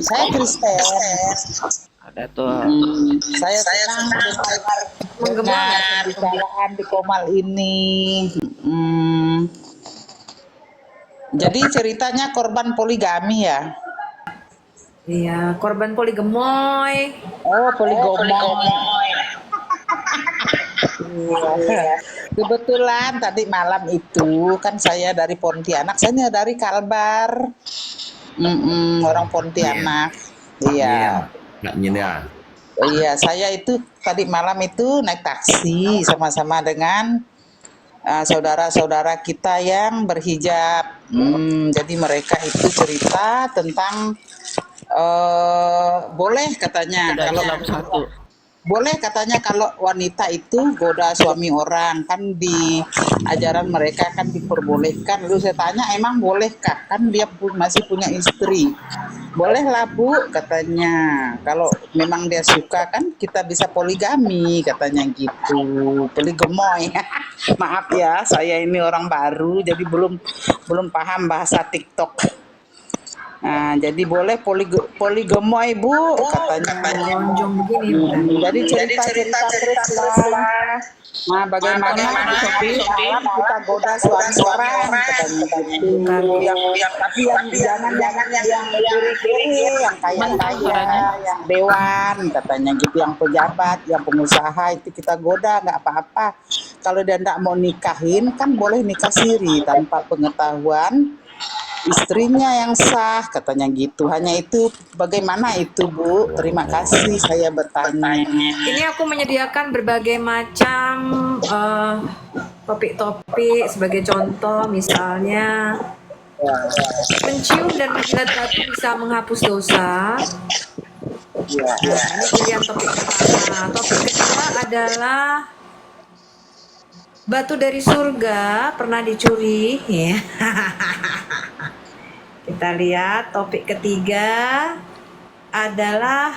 Saya Kristen. Ada tuh. Saya senang mendengar Menggema nggak tuh? pembicaraan di Komal ini. Hmm, jadi ceritanya korban poligami ya? Iya, korban poligemoy. Oh, poligomoy. Iya. Kebetulan tadi malam itu kan saya dari Pontianak, saya dari Kalbar. Orang Pontianak. Iya, Iya. Kak Nyinda. Iya, saya itu tadi malam itu naik taksi sama-sama dengan saudara-saudara kita yang berhijab. Jadi mereka itu cerita tentang boleh katanya Ada kalau Islam satu. boleh katanya kalau wanita itu goda suami orang, kan di ajaran mereka kan diperbolehkan. Lalu saya tanya, emang bolehkah? Kan dia masih punya istri. Bolehlah Bu katanya. Kalau memang dia suka kan kita bisa poligami katanya gitu. Poligemoy. Maaf ya, saya ini orang baru jadi belum belum paham bahasa TikTok. Nah, jadi boleh poligemoy Bu katanya. Lonjong begini bukan? Jadi cerita-cerita terus lah. Nah, bagaimana malam kita goda suami orang katanya gitu. Tapi yang jangan yang kiri-kiri, yang kaya-kaya, yang dewan katanya gitu, yang pejabat, yang pengusaha itu kita goda nggak apa-apa. Kalau dia nggak mau nikahin kan boleh nikah siri tanpa pengetahuan istrinya yang sah katanya gitu. Hanya itu, bagaimana itu Bu? Terima kasih saya bertanya. Ini aku menyediakan berbagai macam topik-topik sebagai contoh, misalnya mencium dan menjilat batu bisa menghapus dosa. Nah, ini pilihan topik pertama. Topik kedua adalah batu dari surga pernah dicuri. Ya. Kita lihat topik ketiga adalah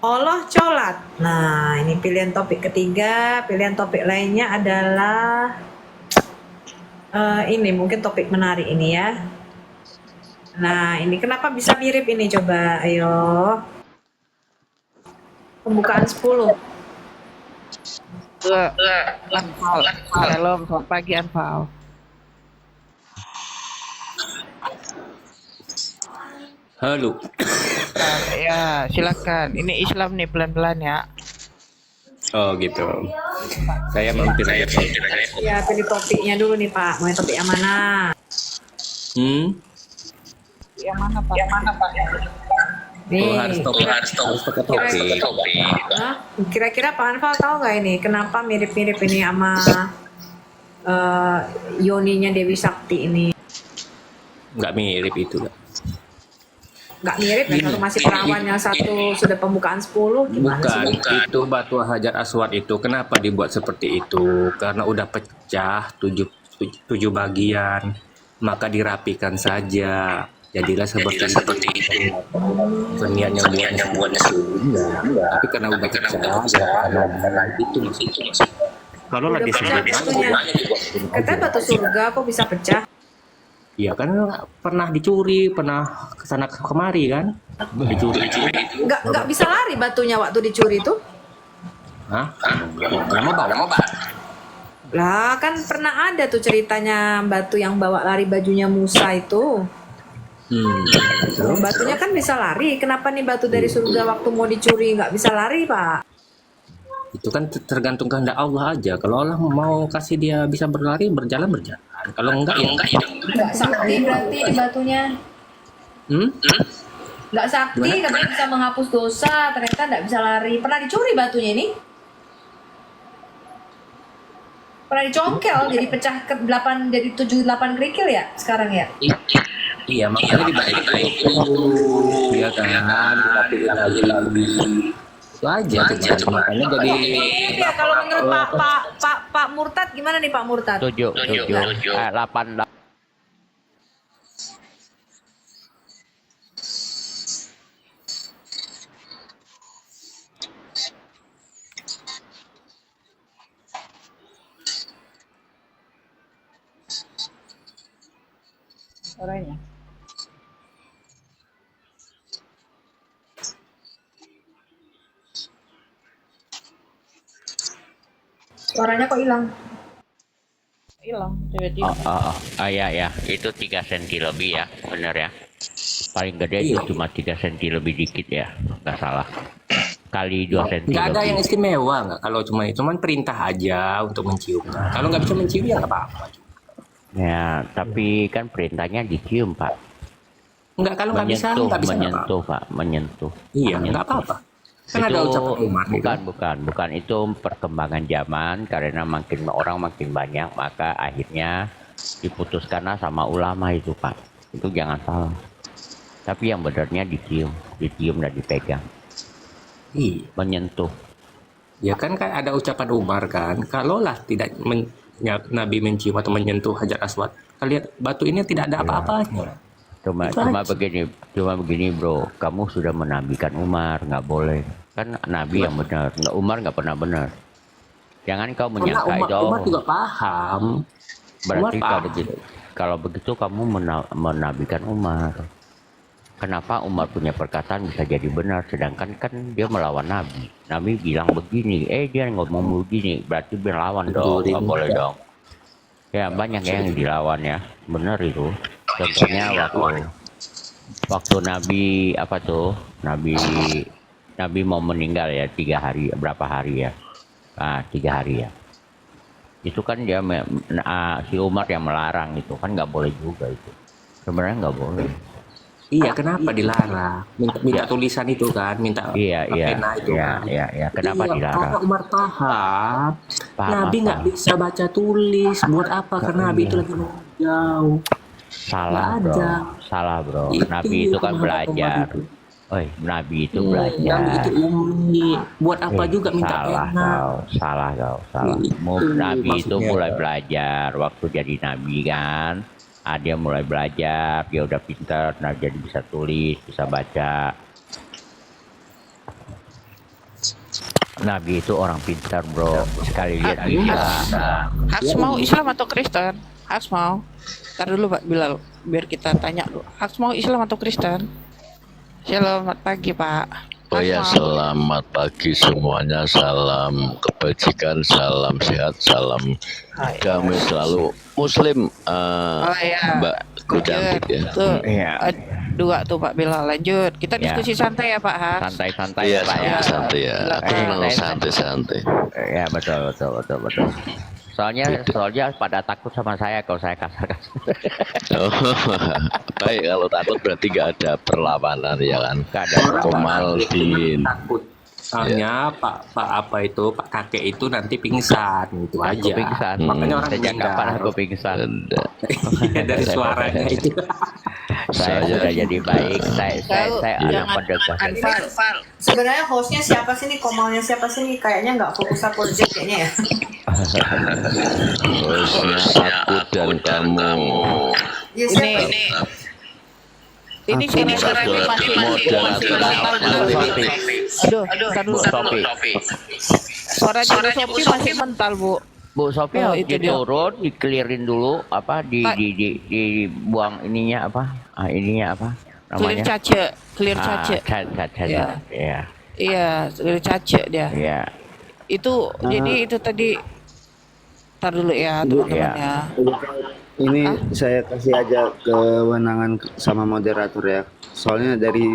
Allah colat. Nah, ini pilihan topik ketiga. Pilihan topik lainnya adalah ini mungkin topik menarik ini ya. Nah, ini kenapa bisa mirip ini? Coba, ayo. Pembukaan 10. Anfal. Shalom, selamat pagi Anfal. Halo. Ya, silakan. Ini Islam nih pelan-pelan ya. Oh gitu. Saya mampir aja. Ya, pilih topiknya dulu nih Pak. Mau topik yang mana? Yang mana Pak? Nih, Oh, harus pakai topik. kira-kira Pak Anfal tahu nggak ini kenapa mirip-mirip ini sama Yoninya Dewi Sakti ini? Nggak mirip itu. Nggak mirip kan? Satu masih perawan, yang satu sudah pembukaan 10. Gimana sih? Bukan. Itu batu Hajar Aswad itu. Kenapa dibuat seperti itu? Karena udah pecah tujuh bagian. Maka dirapikan saja. Jadilah seperti itu. Niat yang buatnya enggak. Tapi karena udah pecah, karena itu maksudnya. Kalau Udah lagi pecah batunya. Katanya batu surga kok bisa pecah? Iya kan pernah dicuri, pernah kesana kemari kan? Dicuri. Nggak bisa lari batunya waktu dicuri tuh? Hah? Lama banget. Lah kan pernah ada tuh ceritanya batu yang bawa lari bajunya Musa itu. Batunya kan bisa lari. Kenapa nih batu dari surga waktu mau dicuri nggak bisa lari Pak? Itu kan tergantung kehendak Allah aja. Kalau Allah mau kasih dia bisa berlari, berjalan. Kalau enggak ya Nggak sakti berarti di batunya. Nggak sakti, katanya bisa menghapus dosa. Ternyata nggak bisa lari. Pernah dicuri batunya ini? Pernah dicongkel jadi pecah ke 8, jadi 7-8 kerikil ya sekarang ya? Iya, makanya dibalikin dulu. Iya kan, dirapiin lagi. Itu aja makanya jadi Ya kalau menurut Pak Murtad gimana nih Pak Murtad? 7. 8. Orangnya. Suaranya kok hilang? Hilang tiba-tiba. Ya, itu 3 senti lebih ya, bener ya. Paling gede itu cuma 3 senti lebih dikit ya, nggak salah. Kali 2 senti Nggak ada lebih. yang istimewa nggak kalau cuman perintah aja untuk mencium. Kalau nggak bisa mencium ya nggak apa-apa. Ya, tapi kan perintahnya dicium, Pak. Nggak, kalau nggak bisa Menyentuh, nggak bisa nggak menyentuh, apa-apa. Pak, menyentuh. Iya, Menyentuh. nggak apa-apa. Kan Itu ada ucapan Umar gitu. bukan itu perkembangan zaman karena makin orang makin banyak maka akhirnya diputuskanlah sama ulama itu, Pak. Itu jangan salah. Tapi yang benarnya dicium dan dipegang, Iya. menyentuh. Ya kan ada ucapan Umar kan, kalaulah tidak Nabi mencium atau menyentuh Hajar Aswad, kalian batu ini tidak ada apa-apanya. Cuma begini bro, kamu sudah menabikan Umar, nggak boleh. Kan Nabi yang benar, Umar nggak pernah benar. Jangan kau Karena menyangka itu. Umar juga paham. Berarti Umar kalau begitu kamu menabikan Umar. Kenapa Umar punya perkataan bisa jadi benar, sedangkan kan dia melawan Nabi. Nabi bilang begini, dia ngomong begini, berarti melawan dong, nggak boleh dong. Ya banyak yang dilawan ya, benar itu. Contohnya waktu Nabi Nabi mau meninggal ya 3 hari, berapa hari ya? 3 hari ya. Itu kan dia si Umar yang melarang itu kan nggak boleh juga itu. Sebenarnya nggak boleh. Iya, kenapa dilarang? Minta tulisan itu kan, minta pena itu kan. Iya. Kenapa dilarang? Karena Umar paham Nabi nggak apa? bisa baca tulis. Buat apa? Karena Nabi itu lagi jauh. Salah bro. Itu Nabi itu kan pemahaman Umar belajar. itu. Nabi itu belajar. Nabi itu ummi. Buat apa juga minta pena? Salah kau. Nabi itu mulai belajar waktu jadi Nabi kan. Dia mulai belajar, dia udah pintar, jadi bisa tulis, bisa baca. Nabi itu orang pintar bro, sekali lihat bisa. Haks mau Islam atau Kristen? Haks mau. Ntar dulu Pak Bilal, biar kita tanya dulu. Haks mau Islam atau Kristen? Selamat pagi Pak. Oh ya, selamat pagi semuanya. Salam kebajikan, salam sehat, salam kami selalu Muslim. Mbak Kucantik ya. Tuh, Iya. dua tuh Pak Bilal, lanjut. Kita diskusi santai ya Pak Haks. Santai-santai Iya, ya Pak ya. santai ya. Aku memang santai-santai. Ya betul. Soalnya pada takut sama saya kalau saya kasar-kasar. Oh, baik, kalau takut berarti gak ada perlawanan ya kan. Gak ada perlawanan. Komaldin. Takut. Soalnya Pak kakek itu nanti pingsan, itu aja. Aku pingsan. Makanya orang Sejak meninggal. kapan aku pingsan? Iya, dari suaranya itu. Saya sudah jadi baik. Saya anak jangan pendekat. Anfal. Sebenarnya hostnya siapa sih nih? Komalnya siapa sih nih? Kayaknya nggak fokus aku aja kayaknya ya. Bosnya aku dan kamu. Ya siapa? Ini suaranya masih Aduh, tar dulu. Suara Sophie masih mental, Bu. Bu Sophie Oh, harus itu dia. diturun, dikelirin dulu, dibuang ininya apa? Ininya apa? Clear Namanya? cace. Caca. Iya. Iya, clear cace dia. Iya. Itu jadi itu tadi. Tar dulu ya teman-teman ya. Ini saya kasih aja kewenangan sama moderator ya. Soalnya dari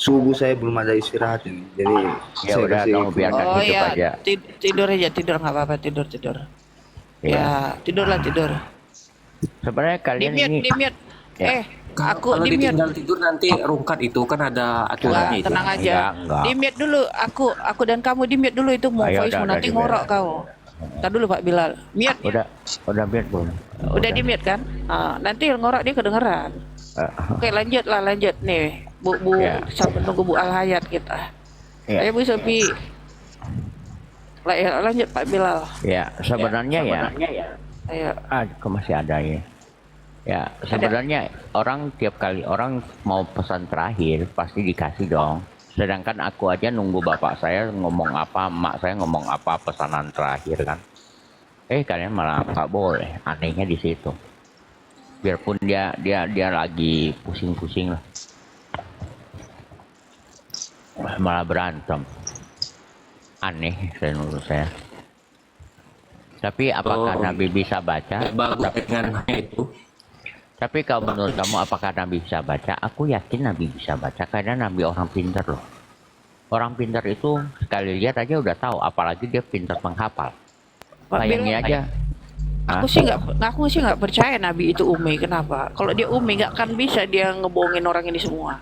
subuh saya belum ada istirahat ini. Jadi Ya udah kamu biarkan Oh hidup aja. ya, tidur aja, tidur nggak apa-apa, tidur. Ya, tidur. Sebenarnya kalian Di ini mute. Ya. Aku Kalau di mute. ditinggal tidur nanti rungkat itu kan ada aturannya itu. Tenang aja. Enggak. Di mute dulu. Aku dan kamu di mute dulu itu mau Ayo, voice udah, nanti di-mute. ngorok kau. Tar dulu Pak Bilal. Mute. udah biar belum. Udah di mute kan? Nanti ngorok dia kedengeran. Oke, lanjut nih. Bu Ya. sampai nunggu Bu Al-Hayat kita. Ya. Ayo Bu Sophie. Lanjut Pak Bilal. Ya, sebenarnya ya. Ayo. Kok masih ada ya? Ya, sebenarnya tiap kali orang mau pesan terakhir pasti dikasih dong. Sedangkan aku aja nunggu bapak saya ngomong apa, emak saya ngomong apa pesanan terakhir kan. Kalian malah nggak boleh. Anehnya di situ. Biarpun dia lagi pusing-pusing lah. Malah berantem. Aneh menurut saya. Tapi apakah Oh. Nabi bisa baca? Bagus dengan itu. Tapi kalau menurut kamu apakah Nabi bisa baca? Aku yakin Nabi bisa baca karena Nabi orang pintar loh. Orang pintar itu sekali lihat aja udah tahu, apalagi dia pintar menghafal. Pak Bayangin Bil, aja. aku sih nggak percaya Nabi itu umi. Kenapa? Kalau dia umi nggak akan bisa dia ngebohongin orang ini semua.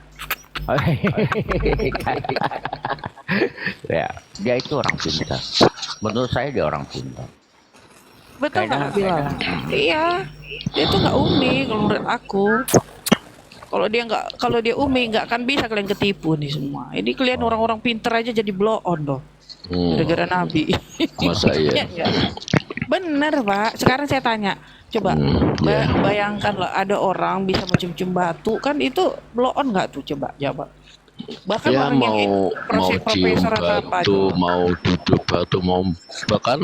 Ya, dia itu orang pintar. Menurut saya dia orang pintar. Betul Kayaknya- nggak bilang? Iya, dia tuh nggak umi kalau menurut aku. Kalau dia umi nggak akan bisa kalian ketipu nih semua. Ini kalian orang-orang pinter aja jadi blow on dong. Gara-gara Nabi. Masa iya? Iya nggak? Bener Pak. Sekarang saya tanya, coba Iya. bayangkan lah ada orang bisa mencium-cium batu, kan itu blow on nggak tuh? Coba jawab. Bahkan Ya orang yang mau cium profesor atau apa batu, itu. mau duduk batu, mau bahkan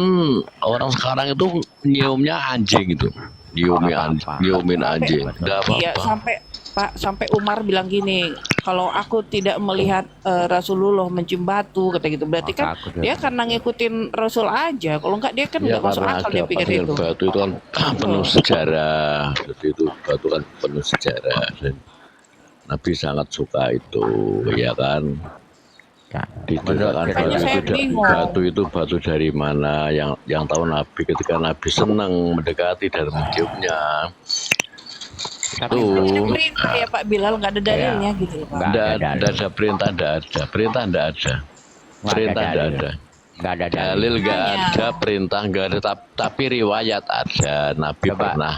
orang sekarang itu nyiumnya anjing itu, nyiumin anjing, nggak Iya, apa-apa. sampai Umar bilang gini, kalau aku tidak melihat Rasulullah mencium batu, kata gitu, berarti kan Maka aku dia karena ngikutin Rasul aja. Kalau enggak dia kan Ya nggak masuk karena akal ada dia pikir pasir itu. batu itu kan penuh sejarah, jadi itu batu kan penuh sejarah. Dan Nabi sangat suka itu, ya kan? Diceritakan Makanya saya bingung. batu itu batu dari mana? Yang tahu Nabi ketika Nabi senang mendekati dan menciumnya. Tapi Tuh, Perintah ya Pak Bilal, nggak ada dalilnya gitu loh Pak. Nggak Nggak ada ada perintah, nggak ada perintah, nggak ada perintah, nggak ada Nggak ada dalil, nggak ada perintah, nggak ada. Tapi riwayat ada. Nabi Coba pernah.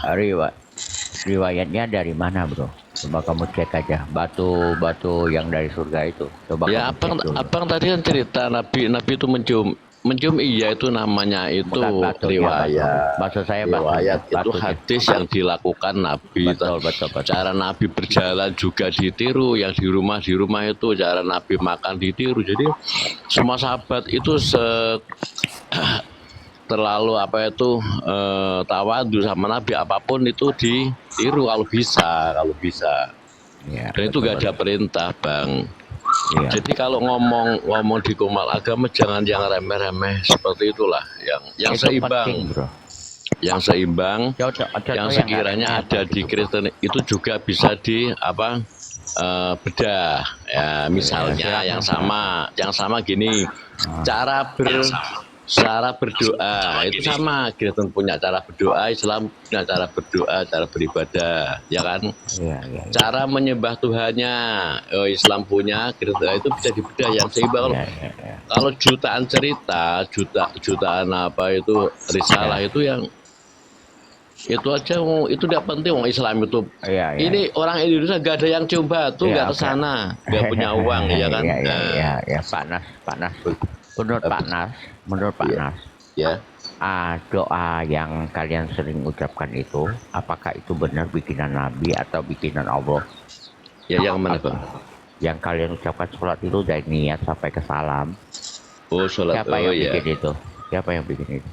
riwayatnya dari mana bro? Coba kamu cek aja batu yang dari surga itu. Coba Ya kamu cek dulu. abang tadi kan cerita Nabi itu mencium iya itu namanya itu Bukan batunya, riwayat. maksud saya batunya, Riwayat itu batunya. hadis yang dilakukan Nabi. Betul. Cara Nabi berjalan juga ditiru, yang di rumah itu cara Nabi makan ditiru. Jadi semua sahabat itu terlalu tawadu sama Nabi, apapun itu ditiru kalau bisa. Ya, Dan itu gak ada perintah, Bang. Iya. Jadi kalau ngomong di Kumal Agama jangan yang remeh-remeh seperti itulah, yang Itu seimbang, penting, bro. yang seimbang, Contoh yang nggak sekiranya ada di Kristen itu juga bisa bedah. Ya, misalnya yang sama gini, cara berdoa itu sama. Kristen punya cara berdoa, Islam punya cara berdoa, cara beribadah, ya kan? Iya. Cara menyembah Tuhannya, Islam punya, Kristen itu bisa dibedah yang seimbang. Iya. Kalau jutaan cerita, jutaan risalah itu yang itu aja, itu tidak penting. Islam itu Iya. ini orang Indonesia gak ada yang cium batu, Iya, gak oke. kesana, gak punya uang, ya kan? Iya. Panas. Menurut Pak Nas, Ya. doa yang kalian sering ucapkan itu, apakah itu benar bikinan Nabi atau bikinan Allah? Ya, yang mana, Bang? Yang kalian ucapkan sholat itu dari niat sampai ke salam. Oh, sholat. Siapa Oh, yang ya. bikin itu? Siapa yang bikin itu?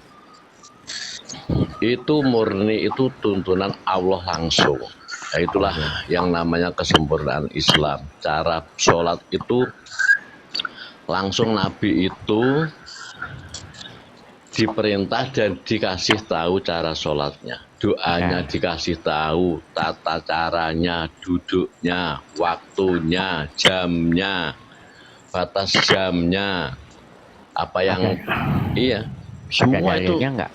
Itu murni, itu tuntunan Allah langsung. Nah, itulah yang namanya kesempurnaan Islam. Cara sholat itu langsung Nabi itu diperintah dan dikasih tahu cara sholatnya, doanya dikasih tahu, tata caranya, duduknya, waktunya, jamnya, batas jamnya, apa yang iya, semua Ada itu. dalilnya nggak?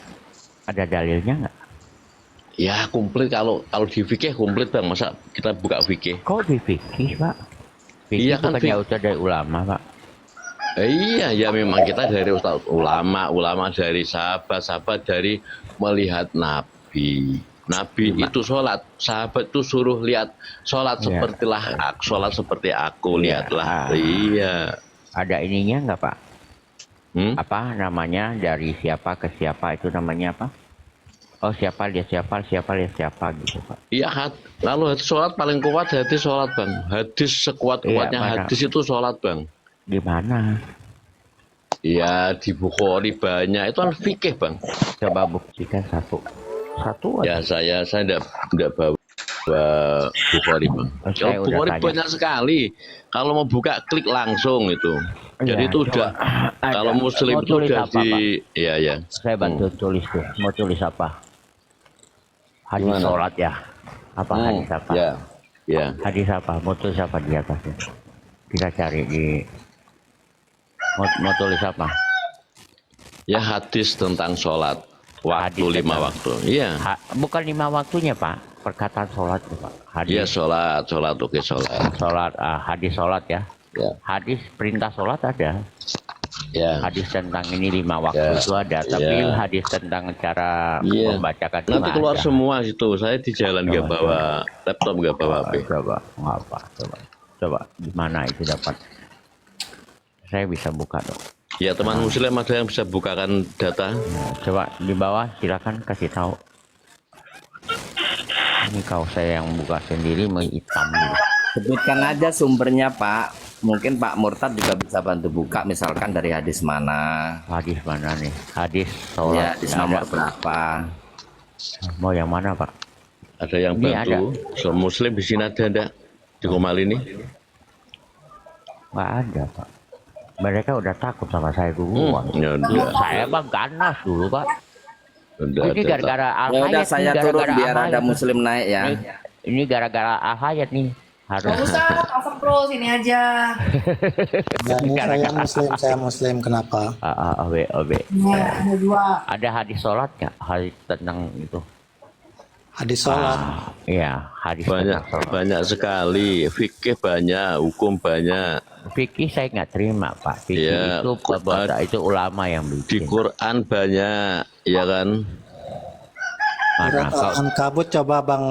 Ada dalilnya nggak? Ya komplit, kalau di fikih komplit, Bang. Masa kita buka fikih? Kok di fikih, Pak? Fikih Iya kan, bukannya udah dari ulama, Pak? Iya, ya memang kita dari ustaz ulama dari sahabat dari melihat Nabi. Nabi itu sholat, sahabat itu suruh lihat sholat Iya. sholat seperti aku, Iya. lihatlah. Iya. Ada ininya nggak, Pak? Hmm? Apa namanya, dari siapa ke siapa itu namanya apa? Oh, siapa lihat siapa gitu, Pak. Iya, lalu hadis sholat paling kuat hadis sholat, Bang. Hadis sekuat-kuatnya Iya, mana? hadis itu sholat, Bang. Di mana? Iya, di Bukhari banyak, itu kan fikih, Bang. Coba buktikan satu. Satu aja. Ya saya enggak bawa. Bukhari Bang. Saya Kalau udah Bukhari tanya. banyak sekali. Kalau mau buka klik langsung itu. Jadi Iya, itu udah Ada. kalau Muslim Mau itu tulis udah apa, Pak? iya ya. Saya bantu tulis tuh. Mau tulis apa? Hadis Gimana? sholat ya. Apa hadis apa? Ya. Ya. Hadis apa? Mau tulis apa di atasnya? Kita cari di. Mau tulis apa? Ya hadis tentang sholat. Waktu Hadis 5 tentang- waktu. Iya. Bukan 5 waktunya Pak. Perkataan sholat tuh, Pak. Iya Hadis sholat oke sholat. sholat. Hadis sholat ya. Ya. Hadis perintah sholat ada. Ya. Hadis tentang ini 5 waktu Ya. itu ada. Tapi Ya. hadis tentang cara Iya. membacakan itu Nanti nggak keluar ada. semua itu. Saya di jalan nggak bawa laptop, nggak bawa HP. Coba, nggak apa, coba di mana itu dapat? Saya bisa buka dong. Ya teman Muslim ada yang bisa bukakan data. Coba di bawah silakan kasih tahu. Ini kalau saya yang buka sendiri menghitam gitu. Sebutkan aja sumbernya Pak. Mungkin Pak Murtad juga bisa bantu buka, misalkan dari hadis mana. Hadis mana nih? Hadis Ya, sholat. hadis Nggak nomor ada. berapa. Mau yang mana Pak? Ada yang Ini bantu. So, Muslim di sini ada enggak? Di Komal ini? Nggak ada Pak. Mereka udah takut sama saya duluan. Ya udah. Saya bang ganas dulu Pak. Udah Ini ada. gara-gara Ya Al-Hayat udah nih, saya turun gara-gara biar ada Al-Hayat. Muslim naik ya. Ini gara-gara Al-Hayat nih. Harus. Nggak usah, Pak Pro, sini aja. Ya, ini saya muslim, kenapa? OB. Ada 2. Ada hadis sholat nggak? Hadis tentang itu. Hadis sholat. Iya, hadis Banyak tentang sholat. banyak sekali. Fikih banyak, hukum banyak. Fikih saya nggak terima Pak. Fikih Ya, itu itu ulama yang Di bikin. Quran banyak, ya kan? Mana Surat kau? Al-Ankabut coba Bang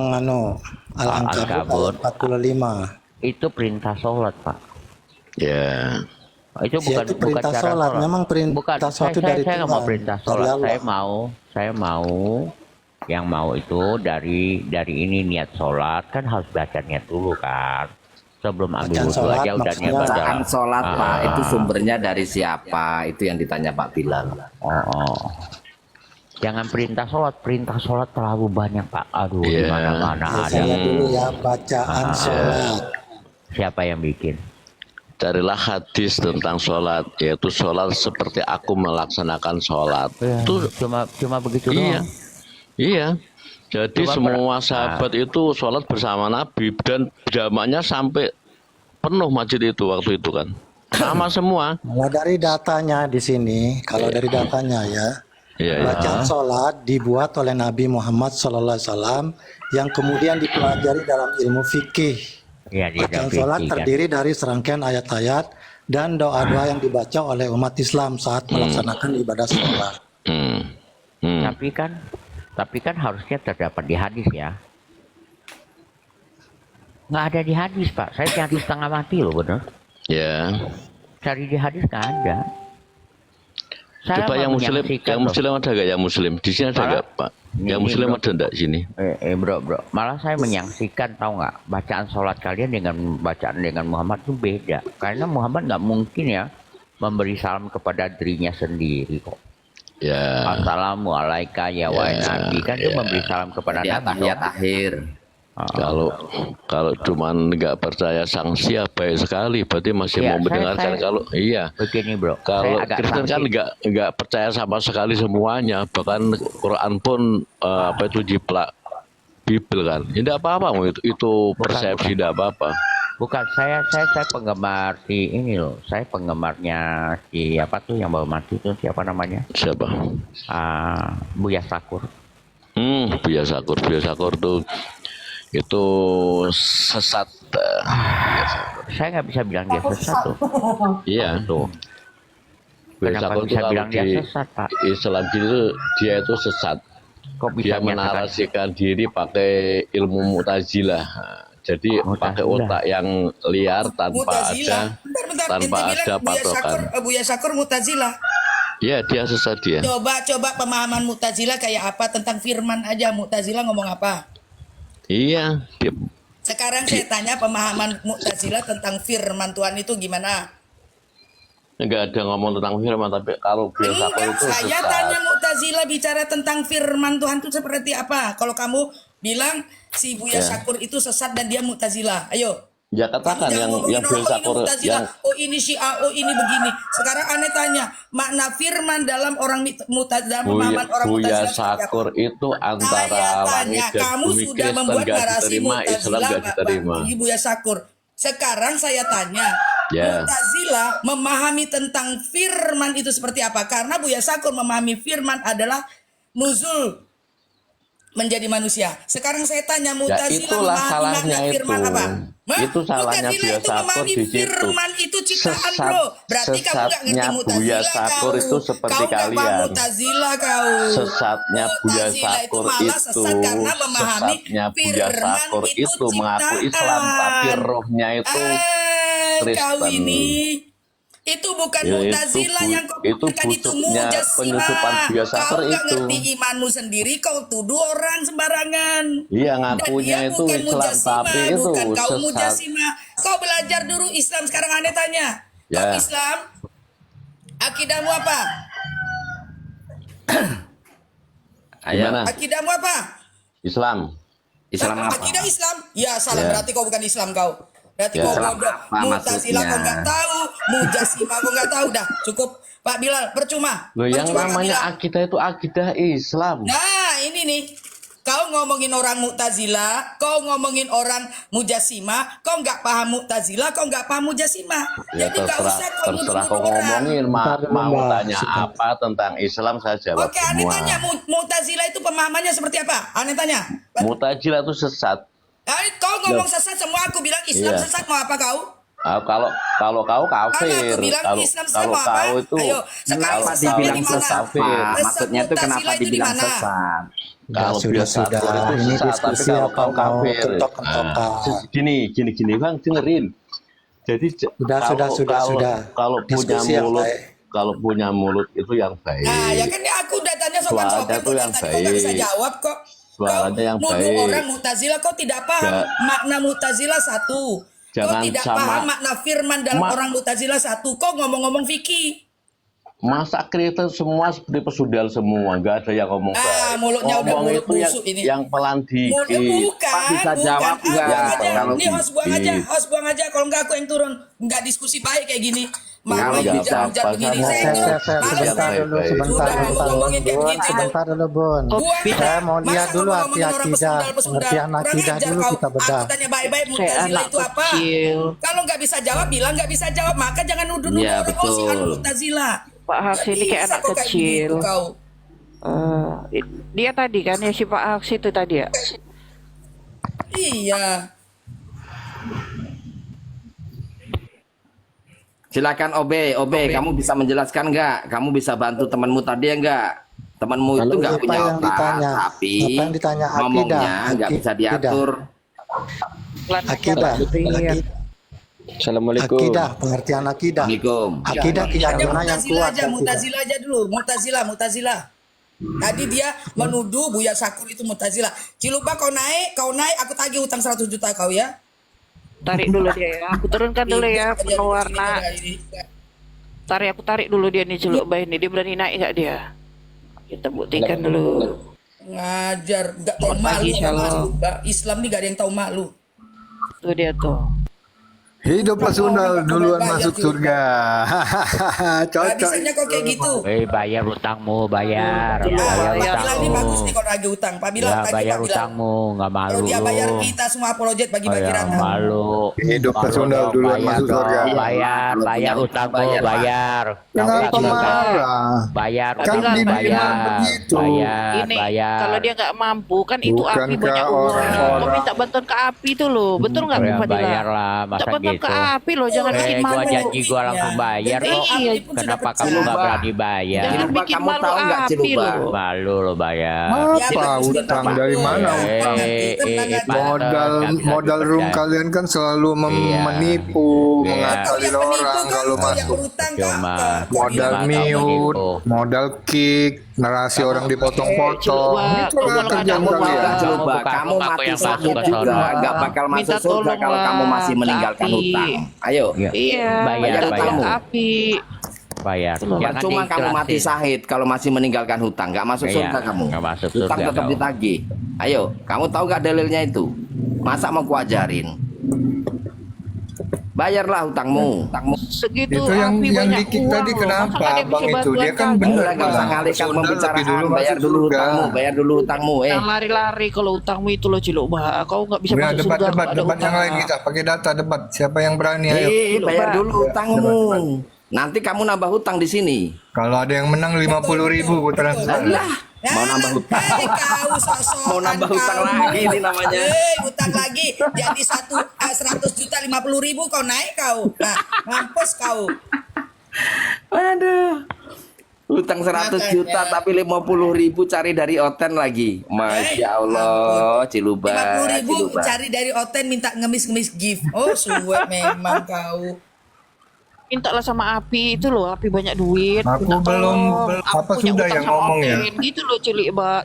Al-Ankabut ayat 45. Itu perintah sholat Pak. Ya. Itu bukan itu perintah cara sholat. Memang perintah bukan, sholat itu saya dari nggak mau Tuhan, perintah dari sholat. Allah. Saya mau yang mau itu dari ini niat sholat kan harus baca niat dulu kan. Sebelum ambil Bacaan wudhu sholat aja udah niat maksudnya baca. Bacaan sholat Pak, itu sumbernya dari siapa? Itu yang ditanya Pak Bilal. Oh. Jangan perintah sholat terlalu banyak Pak. Aduh, di Iya. mana-mana ada. Saya dulu ya bacaan sholat. Siapa yang bikin? Carilah hadis tentang sholat, yaitu sholat seperti aku melaksanakan sholat. Ya, Itu cuma begitu iya, doang. iya. Jadi Coba semua sahabat itu sholat bersama Nabi dan jamaknya sampai penuh masjid itu waktu itu kan, sama semua. Kalau dari datanya di sini, kalau dari datanya ya, Iya, iya. bacaan sholat dibuat oleh Nabi Muhammad SAW yang kemudian dipelajari dalam ilmu fikih. Iya, di Bacaan dalam sholat fikih kan. terdiri dari serangkaian ayat-ayat dan doa-doa yang dibaca oleh umat Islam saat melaksanakan ibadah sholat. Hmm. Hmm. Tapi kan harusnya terdapat di hadis ya. Nggak ada di hadis Pak. Saya cari setengah mati loh bener. Ya. Cari di hadis nggak ada. Saya Coba mau yang muslim, menyaksikan yang loh. muslim ada gak yang muslim? Di sini ada Malah- gak Pak? Ini, Yang muslim bro. ada enggak sini? Bro, malah saya menyaksikan tahu nggak bacaan sholat kalian dengan bacaan dengan Muhammad itu beda. Karena Muhammad nggak mungkin ya memberi salam kepada dirinya sendiri kok. Ya. Assalamualaikum ya wahai Nabi kan dia memberi salam kepada Di Nabi. tahiyat dong. akhir. Kalau cuman nggak percaya sanksi baik sekali, berarti masih Iya, mau mendengarkan. saya- Kalau iya, Begini bro, kalau saya agak Kristen kan sanksi. nggak percaya sama sekali semuanya, bahkan Quran pun apa itu jiplak Bible kan. Tidak apa-apa, itu persepsi tidak apa-apa. Bukan saya penggemar si ini loh. Saya penggemarnya si apa tuh yang bawa mati tuh siapa namanya? Siapa? Buya Sakur. Buya Sakur tuh itu sesat. Saya nggak bisa bilang dia sesat tuh. Iya. Tuh. Buya Kenapa Sakur bisa tuh bilang dia di sesat Pak? Islam itu dia itu sesat. Kok bisa Dia nyatakan? menarasikan diri pakai ilmu Mu'tazilah. Jadi pakai otak yang liar tanpa ada patokan. Buya Sakur Mu'tazilah. Ya, dia sesat dia. Coba pemahaman Mu'tazilah kayak apa tentang firman aja. Mu'tazilah ngomong apa? Iya, Sekarang saya tanya pemahaman Mu'tazilah tentang firman Tuhan itu gimana? enggak ada ngomong tentang firman, tapi kalau Buya Sakur Enggak, itu saya sesat. tanya Mu'tazilah bicara tentang firman Tuhan itu seperti apa? Kalau kamu bilang si Buya Ya. Syakur itu sesat dan dia Mu'tazilah. Ayo. Ya Kamu katakan jangan ngomongin yang orang, Buya oh ini Syakur Mu'tazilah, yang oh ini Syiah, oh ini begini. Sekarang aneh tanya, makna firman dalam orang Mu'tazilah, pemahaman orang Buya Mu'tazilah seperti apa? Syakur itu antara Saya langit tanya, dan kamu bumi, sudah Kristen membuat gak narasi diterima, Islam Mu'tazilah, gak diterima. Bang Buya Syakur. Sekarang saya tanya, Ya. Mu'tazilah memahami tentang firman itu seperti apa? Karena Buya Syakur memahami firman adalah nuzul menjadi manusia. Sekarang saya tanya, Ya Mu'tazilah itulah memahami salahnya makna firman itu. apa? Itu salahnya Mu'tazilah Buya itu Syakur memahami di situ. firman itu ciptaan, bro. Berarti kamu nggak ngerti Sesatnya Buya Mu'tazilah Syakur kau. itu seperti Kau nggak paham kalian. Mu'tazilah kau. Sesatnya Buya Mu'tazilah itu Syakur malah itu, sesat karena memahami sesatnya Buya firman Syakur itu itu mengaku Islam, ciptaan. tapi rohnya itu Kau Kristen. ini itu bukan Ya, Mu'tazilah yang kau itu katakan itu busuknya Mujassima. penyusupan Buya Kau Syakur nggak itu. ngerti imanmu sendiri, kau tuduh orang sembarangan. Iya Dan ngakunya dia itu bukan Islam, Mujassima, tapi itu bukan kau sesat. Mujassima. Kau belajar dulu Islam. Sekarang aneh tanya, kau Ya. Islam, akidahmu apa? Ayo. Gimana? Akidahmu apa? Islam. Islam apa? Akidah Islam? Ya salah, Ya. berarti kau bukan Islam kau. Berarti Ya. kau Islam bodoh. apa Mu'tazilah kau maksudnya? nggak tahu, Mujassima kau nggak tahu. Dah cukup, Pak Bilal, percuma. Loh yang Percuma, Pak namanya Bilal. akidah itu akidah Islam. Nah ini nih, kau ngomongin orang Mu'tazilah, kau ngomongin orang Mujassima, kau nggak paham Mu'tazilah, kau nggak paham Mujassima. Ya Jadi nggak usah kau terserah kau nuduh-nuduh orang. ngomongin mau tanya apa tentang Islam saya jawab Oke, aneh semua. tanya, Mu'tazilah itu pemahamannya seperti apa? Aneh tanya. Mu'tazilah itu sesat. Kau ngomong sesat semua, aku bilang Islam Iya. sesat, mau apa kau? Kalau kau kafir, Karena aku bilang kalau Islam kalau sama apa? kau itu Ayo, sekarang Kenapa sesatnya dibilang di mana? sesat, Pak? Maksudnya itu kenapa Mu'tazilah itu di dibilang mana? sesat? kalau Buya Syakur itu Ini sesat, tapi diskusi kalau apa kau mau kafir. kentok-kentokan. Gini bang, dengerin. Jadi kalau punya Diskusi yang mulut, baik. kalau punya mulut itu yang baik. Nah, ya kan ya aku udah tanya sopan-sopan, Suaranya tuh kau yang tadi kau nggak bisa baik. jawab kok. Suaranya yang nuduh baik. orang Mu'tazilah, kau tidak paham Ja- makna Mu'tazilah satu. Kau Jangan tidak sama- paham makna firman dalam orang Mu'tazilah satu. Kau ngomong-ngomong fikih. Masa Kristen semua seperti pesudal semua, nggak ada yang ngomong baik. Mulutnya udah Ngomong mulut itu busuk ini. yang pelan Bukan, dikit. Pak, bisa jawab bukan. nggak? Buang aja. Kalau Ini host buang aja, dikit. host buang aja. Kalau nggak aku yang turun. Nggak diskusi baik kayak gini. Kalau Mama bisa hujat-hujat apa begini. sama Saya orang. turun. Sebentar Males Baik, dulu, baik. sebentar Sudah, dulu. kamu ngomongin kayak Bun, begitu. sebentar dulu, Bun. Buang Saya aja. mau lihat Masa dulu kau arti ngomongin orang akidah, pesundal-pesundal? pengertian Kurang akidah ajar dulu kau. kita bedah. Aku tanya baik-baik, Saya Mu'tazilah anak itu apa? kecil. Kalau nggak bisa jawab, bilang nggak bisa jawab. Maka jangan nuduh-nuduh Ya, orang. Oh, si anu betul. Mu'tazilah. Pak Haksi ini kayak Bisa anak kok kayak kecil. begitu kau. Dia tadi kan ya si Pak Haksi itu tadi ya. Iya. Silakan OB, kamu bisa menjelaskan nggak? Kamu bisa bantu temanmu tadi ya nggak? Temanmu itu Kalau nggak apa punya yang otak, ditanya? tapi Apa yang ditanya? ngomongnya Akidah. nggak bisa Akidah. diatur. Akidah. Assalamualaikum. Akidah, pengertian akidah. Assalamualaikum. Akidah keyakinan yang Mu'tazilah kuat. aja, Mu'tazilah aja dulu. Mu'tazilah. Tadi dia menuduh Buya Syakur itu Mu'tazilah. Cilupa kau naik, aku tagih utang 100 juta kau ya. Tarik dulu dia ya. Aku turunkan dulu ya penuh warna. Aku tarik dulu dia nih celuk bayi ini. Dia berani naik nggak dia? Kita buktikan dulu. Ngajar, nggak tahu Selamat malu, pagi, nggak Shalom. malu. Islam nih gak ada yang tahu malu. Tuh dia tuh. Hidup Sunda duluan masuk surga. Cocok. Bisanya kok kayak gitu. Bayar utangmu, bayar. Pak Bayar Bilal ini bagus utangmu. nih kalau lagi utang. Pak Bilal, Ya, tagih bayar Pak Bilal. utangmu, nggak malu Kalau dia bayar lu. kita semua apologet Oh bagi-bagi ya, rata. malu. Hidup Malu Sunda dong, duluan bayar masuk dong, surga. Bayar, Kalau bayar punya utangmu, bayar, Pak. bayar. Kenapa Kamu marah? Bayar, Kan utang, dibilang bayar, begitu. bayar, Ini bayar. kalau dia nggak mampu kan itu Bukan api ke banyak uang. Kau orang-orang. minta bantuan ke api tuh loh. Betul nggak Bu Ya, Fadila? bayar lah, Minta masa bantuan gitu. ke api loh. Jangan bikin Gua malu. janji gua langsung bayar Dan kok. api Iya, pun sudah Kenapa pecah. kamu nggak berani bayar? Jangan Ciluba, bikin kamu malu tahu nggak, api Ciluba? loh. Malu lo bayar. Apa utang dari mana? Modal room kalian kan selalu Iya. menipu, Iya. mengakalin orang kalau masuk. Cuma Modal mute, modal kick, narasi orang dipotong-potong. Ciluba, Itulah kalau kerjaan ada kalian. uang, Coba bukan kamu aku mati yang masuk sakit ke juga sana. nggak bakal masuk Minta surga kalau tolonglah kamu masih ke meninggalkan api. hutang. Ayo. Iya, Bayar, minta tolong bayar. ke api. Bayar. Itu loh. Jangan Cuma kamu mati diikhlasin. syahid kalau masih meninggalkan hutang, nggak masuk Iya, surga kamu. nggak masuk Hutang surga tetap kamu. ditagih. Ayo, kamu tahu nggak dalilnya itu? Masa mau kuajarin? Bayarlah hutangmu. Segitu Itu yang Api banyak dikit uang tadi loh. kenapa Masa ada yang abang bisa itu? Dia bantuan kan kagak? bener Udah nggak usah Bang. ngalihkan Surga lebih pembicaraan. dulu Bayar masuk dulu surga. hutangmu. Bayar dulu hutangmu. Jangan lari-lari kalau utangmu itu loh Ciluk Bah. Kau nggak bisa Udah masuk surga debat kalau ada yang utang. lain kita pakai data debat. Siapa yang berani ayo. Bayar Pak. dulu hutangmu. Nanti kamu nambah hutang di sini. Kalau ada yang menang 50.000 putaran kedua. Lah, mau nambah hutang. Kau sok-sokan Mau nambah hutang kau. lagi ini namanya. Hutang lagi. Jadi 100 juta 50.000 kau naik kau. Nah, mampus kau. Aduh. Hutang 100 Makanya. juta tapi 50.000 cari dari Oten lagi. Masya Allah, Ciluba. 50.000 cari dari Oten minta ngemis-ngemis gift. Oh, suwe memang kau. Mintalah sama Api itu loh, Api banyak duit. Aku minta belum- tolong. apa Aku punya sudah utang yang sama ngomong ya? Oten. Gitu loh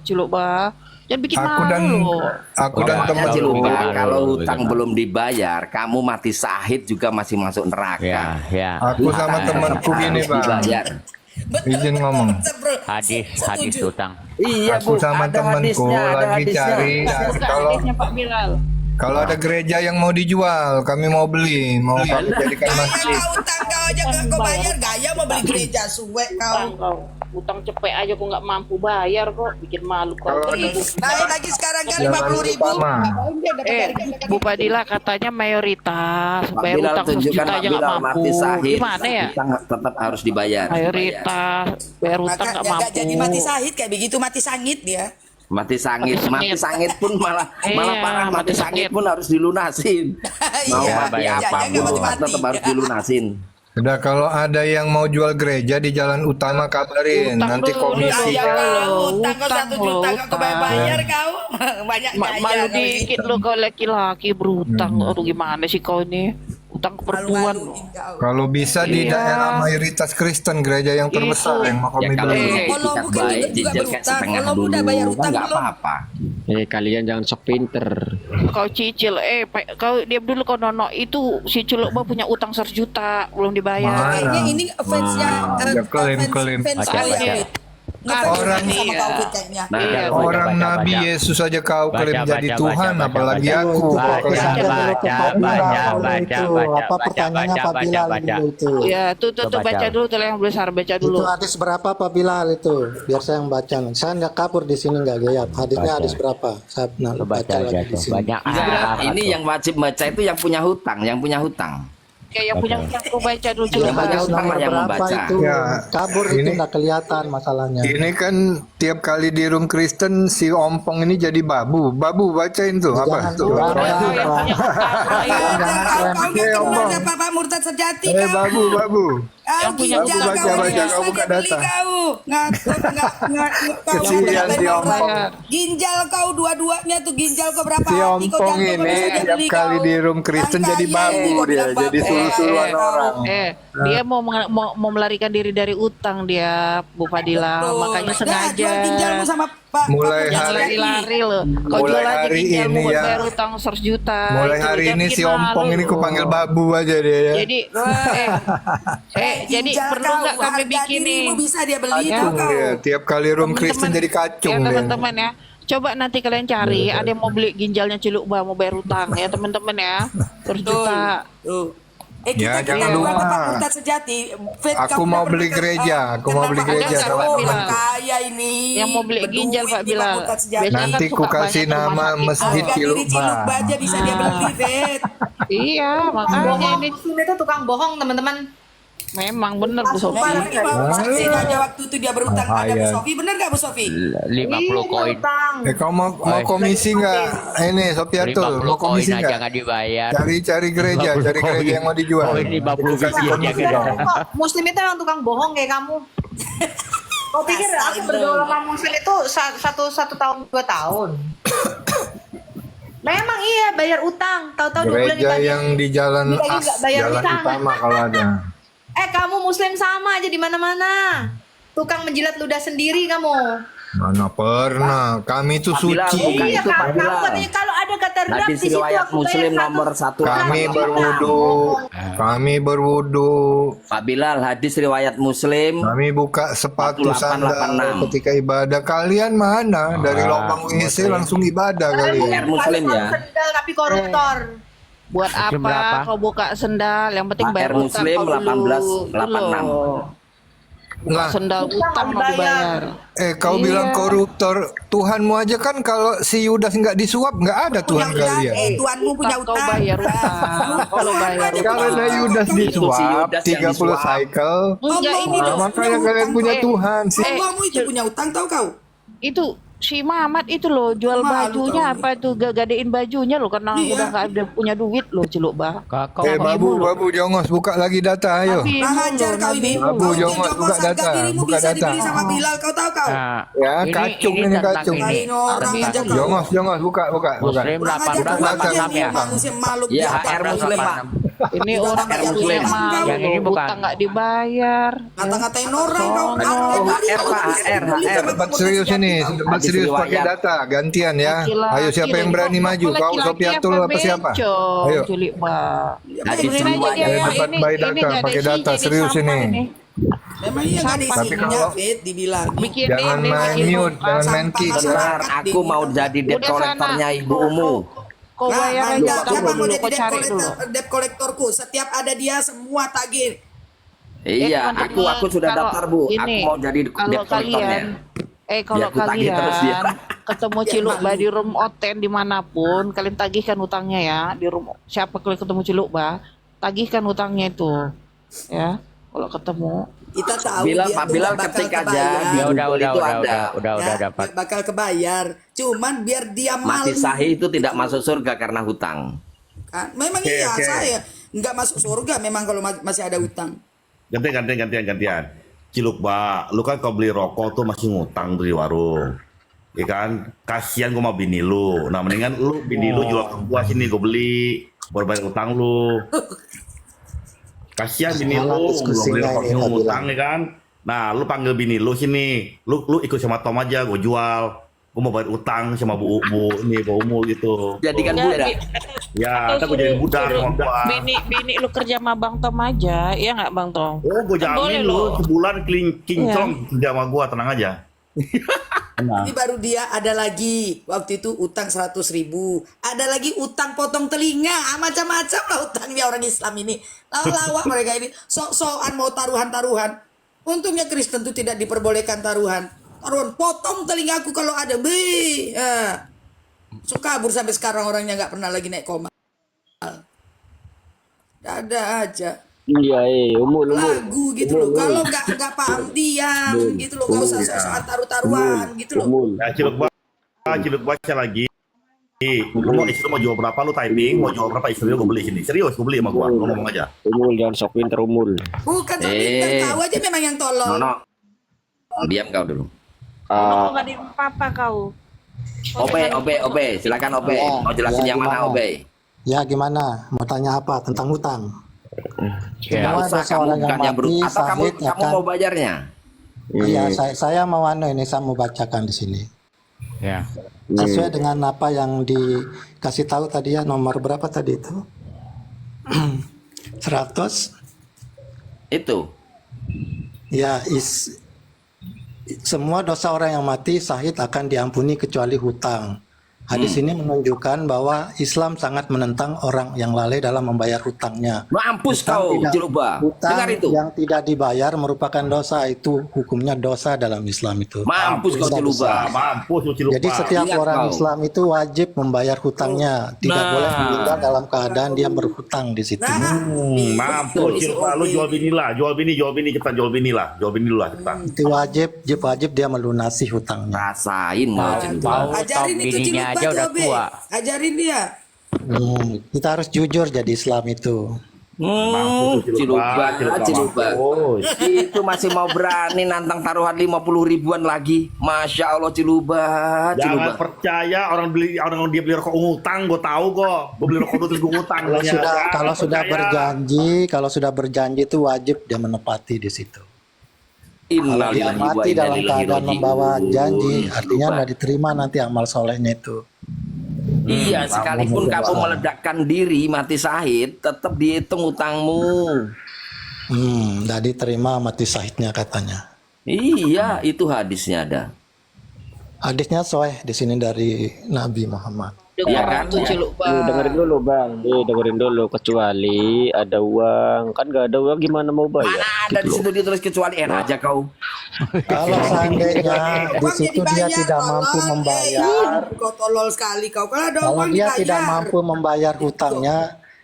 Ciluk Bah. Jangan bikin Aku malu dan loh. aku dan Pokoknya teman Ciluba, Baru, kalau baru, hutang baru. belum dibayar, kamu mati syahid juga masih masuk neraka. Ya. Aku sama temanku gini Harus Bang. dibayar. Izin ngomong. Hadis Setuju. utang. Iya, Aku Bu, sama ada temanku hadisnya, ada lagi hadisnya. cari Buka kalau hadisnya Pak Bilal. kalau ada gereja yang mau dijual, kami mau beli, mau kami jadikan masjid. Kau utang kau aja kau bayar gaya mau beli gereja suwe Utang kau. kau. Utang cepet aja kok nggak mampu bayar kok. Bikin malu kau. Kalau ada- Naik lagi sekarang kan Jangan 50.000. lupa, Ma. Bu Padilla katanya mayoritas. Pak Bayar Bilal utang 100 tunjukkan juta Pak aja nggak Bilal mampu. mati syahid. Gimana ya? Hutang tetap harus dibayar. Mayoritas. Bayar utang Maka nggak ya mampu. gak jadi mati sahid kayak begitu mati sangit dia. Mati sangit, Mati mati sangit pun malah Iya, parah. Mati mati sangit sangit. pun harus dilunasin. Mau Iya, mati bayar apapun jangan mati-mati. tetap harus dilunasin. Udah kalau ada yang mau jual gereja di jalan utama kabarin, Utang nanti dulu, komisi. Ya kau utang kau Utang 1 juta lo, kau bayar kau. Banyak Malu gaya kau dikit ini. lo kau laki-laki berutang. Aduh gimana sih kau ini? Utang ke perempuan. Malu-maluin kau. Kalau bisa di Iya. daerah mayoritas Kristen, gereja yang terbesar Itu. yang mau Ya kami kalau beli. punya Kalau etikat bukan baik, juga jejak kayak berutang. setengah Kalau dulu, udah bayar kan utang nggak belum? apa-apa. Kalian jangan sok pinter. Kau cicil, kau diam dulu kau nono itu si Culuk Bah punya utang 100 juta belum dibayar. Mana? Kayaknya ini fansnya Ya, klaim. fans Baca, kau ya baca. Fit. Ngefans Orang- sama Iya. kau Fit kayaknya. Nah, Iya. kalau Orang Baca, Nabi baca. Yesus aja kau klaim Baca, jadi baca, Tuhan, baca, apalagi baca. aku. Itu Kok Baca, klaim- fokusnya dulu ke baca, Pak Bilal baca, dulu baca, itu. baca, Apa baca, pertanyaannya baca, Pak Bilal baca. dulu itu. Ya, tuh Coba baca jawab. dulu tuh yang besar baca dulu. Itu hadis berapa Pak Bilal itu? Biar saya yang baca. Saya nggak kabur di sini nggak gayap. Hadisnya Baca. hadis berapa? Saya Lo baca baca aja lagi di tuh. sini. Banyak ini yang wajib baca itu yang punya hutang, Kayak yang punya utang kau baca dulu Culuk Yang Bah. punya Hadis utang nomor lah yang berapa membaca. itu? Ya, Kabur itu ini- nggak kelihatan masalahnya. Ini kan tiap kali di room Kristen si ompong ini jadi babu. Babu bacain tuh apa? Jangan Tuh. kurang, Kau yang Pak. punya utang. Kau nggak kenal Omong. siapa Pak Murtad sejati Eh kau. babu. Yang punya Ginjal baca, kau baca, bisa kau buka dia beli data. kau. Kau Kesian nggak si ada ompong. orang. Ginjal kau dua-duanya tuh ginjal kau berapa Si hati kau ompong jantung kau ini bisa dia tiap beli kali kau. di room Kristen Yang jadi kaya babu ini kau dia, bilang jadi babu. suluh-suluhan orang. Dia mau melarikan diri dari utang dia, Bu Padilla. Betul. Makanya Nah, sengaja. jual ginjalmu sama Pak. Mulai Pak Jangan hari- lari-lari loh. Kau Mulai jual aja hari ginjalmu ini buat ya. bayar utang 100 juta. Mulai Itu hari jangan ini bikin si ompong malu ini ku loh. panggil babu aja dia ya. Jadi, jadi Ginjal perlu kau, nggak kami harga bikin nih? dirimu bisa dia beli Ya. itu kau. Dia tiap kali room Kristen jadi kacung ya dia. teman-teman ya. Coba nanti kalian cari, ada yang mau beli ginjalnya Ciluk Bah, mau bayar utang ya teman-teman ya. 100 juta. Tuh. Ya, Kita jangan bukan lupa. Pak Murtad sejati. Fit, Aku kamu mau udah beli pernah gereja, aku mau beli kenapa gereja ada sama orang Bilal. kaya ini. Yang mau beli ginjal Berduit Pak nih, Bilal. Murtad sejati. Biasanya Nanti kan ku suka kasih banyak nama rumah sakit. Masjid Harga diri Ciluk Ciluk Bah. aja bisa dia beli, Fit. Iya, makanya Bohong, ini Muslim itu tukang bohong teman-teman. memang bener Bu Sofi. Nah, ini mau saksinya aja waktu itu dia berutang pada Bu Bahaya. Sofi. Bener gak Bu Sofi? 50 koin. Kau mau komisi nggak? Ini Sofiatul, 50 mau koin komisi aja nggak? nggak dibayar. Cari gereja, 50 cari gereja yang mau dijual. Koin 50 Kasih biji komisi aja. dong. Kok Muslim itu emang tukang bohong kayak kamu? Kau pikir aku bergaul sama Muslim itu satu tahun 2 tahun? Memang iya bayar utang, tahu-tahu 2 bulan Gereja ditagih. yang di jalan Ditagih nggak bayar jalan utang. utama kalau ada. Kamu Muslim sama aja di mana-mana. Tukang menjilat ludah sendiri kamu. Mana pernah. Kami itu Pak Bilal, suci. bukan Iya itu Pak Kak, Bilal. katanya kalau ada kata redap Hadis di situ riwayat aku bayar Muslim satu. nomor 1. Kami berwudu. Kami berwudu. Pak Bilal, hadis riwayat Muslim. Kami buka sepatu 4886. sandal ketika ibadah. Kalian mana? Dari lubang WC langsung ibadah Air kalian. Muslim ya. Sendal tapi koruptor. Buat Muslim apa berapa? kau buka sendal? Yang penting Pak bayar R. utang Muslim kau dulu. 1886. Buka Nah, sendal utang mau dibayar. kau Iya. bilang koruptor. Tuhanmu aja kan kalau si Yudas nggak disuap nggak ada Tuhan kalian. Tuanmu punya Kau utang. bayar utang. Kalau bayar Karena Yudas Si disuap Yudas yang 30 disuap. cycle. Enggak, ini Nah, makanya kalian punya Tuhan sih. Kamu itu punya utang tahu kau? itu si Mamat itu loh jual Malu bajunya kau. apa tuh gadein bajunya loh karena Iya. udah nggak ada punya duit loh Ciluk Bah. Kakak Babu jongos buka lagi data ayo. Nabi Kurang mulu, ajar kau ini. Nabi Babu, Kau jongos, jongos buka harga data, dirimu buka bisa data. dibeli sama Bilal, kau tahu kau? Nah, Ya, kacung ini tentang kacung. ini. Ini orang aja kau. Jongos buka. Muslim Kurang ajar kau 1886 ini ya. manusia malu. Ya, HR Muslim Pak. Ini orang Yang yang Muslim. punya malu, Yang ini bukan. utang nggak dibayar. Ngata-ngatain orang kau. HR Pak, HR. Debat serius ini, debat serius pakai data, gantian ya. Ayo siapa yang berani maju? Kau Sofiatul apa siapa? Ayo. Cilik Bah. Hadis Dengerin aja dia, riwayat. Pak. Debat by data, nggak ada pakai isinya, data, jadi serius sampah ini. Memang iya nggak ada Tapi isinya, kalau- Fit, dibilang. Bikin Jangan ini, main bikin mute, jangan main kick. Benar, aku mau jadi debt Udah sana. collectornya Ibu Umu. Kau bayar aja Anda utang siapa mau dulu, jadi kau cari dulu. debt kolektorku? Setiap ada dia semua tagih. Iya, teman-teman, aku sudah kalau daftar Bu. Aku ini, mau jadi kalau debt collectornya. kalau Biar ku tagih terus dia. kalian ketemu Ciluk Bah di room oten dimanapun, kalian tagihkan utangnya ya di room. Siapa kalian ketemu Ciluk Bah, tagihkan utangnya itu, ya. Kalau ketemu, Kita tahu Bilal, dia Pak tuh Bilal nggak bakal ketik aja kebayar. di Ya udah Google itu ada. udah Ya, dapat. nggak bakal kebayar. Cuman biar dia Mati malu. sahih itu tidak masuk surga karena hutang. Kan? Memang iya, saya nggak masuk surga memang kalau masih ada utang. Gantian. Ciluk Bah, lu kan kau beli rokok tuh masih ngutang tuh di warung. Ya kan? Kasihan gua sama bini lu. Nah, mendingan lu bini lu jual ke gua sini gua beli. Baru bayar utang lu. Kasihan bini Salah lu, belum diskusinya beli rokok ini, lu Pak ngutang ya kan? Nah, lu panggil bini lu sini. Lu ikut sama Tom aja, gua jual. Gua mau bayar utang sama Bu ini Bu Umu gitu. Jadikan Jadi, budak. Ya, kita gua jadi budak sama gua. bini lu kerja sama Bang Tom aja, iya nggak Bang Tom? Oh, gue Kan boleh jamin lu loh. sebulan kinclong kerja sama gua, tenang aja. Ini baru dia ada lagi waktu itu utang 100.000, ada lagi utang potong telinga, macam-macam lah utangnya orang Islam ini. Lawak mereka ini sok-sokan mau taruhan-taruhan. Untungnya Kristen itu tidak diperbolehkan taruhan. Taruhan potong telingaku kalau ada, so kabur sampai sekarang orangnya nggak pernah lagi naik koma. Ada aja. Iya, umul. Lagu gitu loh. Kalau nggak paham diam gitu loh. Nggak usah sok-sokan taruh-taruhan gitu loh. Ya, Ciluk baca lagi. Lu mau istri mau jual berapa lu typing, mau jual berapa istri lu gue beli sini. Serius gue beli sama gua, lu ngomong aja. Umul, jangan sok pinter umul. Bukan sok pinter, tahu aja memang yang tolong. Nono. Diam kau dulu. Kau nggak di apa kau? Obe, silakan Obe. Ya, Mau jelasin ya, yang mana gimana? Obe? Ya gimana? Mau tanya apa tentang hutang? Nggak Semua usah dosa kamu orang yang bukannya mati, atau kamu sahid, ya kan? mau bayarnya? Iya, saya mau saya mau bacakan di sini. Ya. Sesuai dengan apa yang dikasih tahu tadi ya, nomor berapa tadi itu? 100. Itu. Ya, semua dosa orang yang mati sahid akan diampuni kecuali hutang. Hadis ini menunjukkan bahwa Islam sangat menentang orang yang lalai dalam membayar hutangnya. Mampus kau, Ciluba. Hutang Dengar itu. yang tidak dibayar merupakan dosa, itu hukumnya dosa dalam Islam itu. Mampus kau, Dosa Ciluba. besar. Mampus lu Ciluk Jadi Bah. setiap Ingat orang kau. Islam itu wajib membayar hutangnya, tidak Nah. boleh meninggal dalam keadaan dia berhutang di situ. Mampus Ciluk Bah, lu jual bini lah, jual bini cepetan jual bini dulu lah cepetan. Itu wajib dia melunasi hutangnya. Rasain mau Ciluba. Tahu Ajarin itu bininya Ciluk aja udah Bah, tua. ajarin dia. Kita harus jujur jadi Islam itu. Ciluba. Mampus. Itu masih mau berani nantang taruhan 50 ribuan lagi. Masya Allah Ciluba. Jangan percaya orang dia beli rokok ngutang, gue tahu kok. Gue beli rokok dulu terus gue ngutang. Kalau sudah berjanji itu wajib dia menepati di situ. Kalau dia Innalillahi wa mati inna dalam ilaihi keadaan membawa raji'un. janji, artinya nggak diterima nanti amal solehnya itu. Iya, sekalipun kamu meledakkan diri mati syahid, tetap dihitung utangmu. Nggak diterima mati syahidnya katanya. Iya, itu hadisnya ada. Hadisnya soeh di sini dari Nabi Muhammad. Iya kan? Tuh Ciluk Bang. Dengerin dulu bang, dengerin dulu. Kecuali ada uang, kan gak ada uang gimana mau bayar? Mana ada di situ ditulis kecuali enak aja kau. Kalau seandainya di situ dia tidak mampu membayar, Kau tolol sekali kau. Kalau ada kalau uang dia dibayar. tidak mampu membayar hutangnya,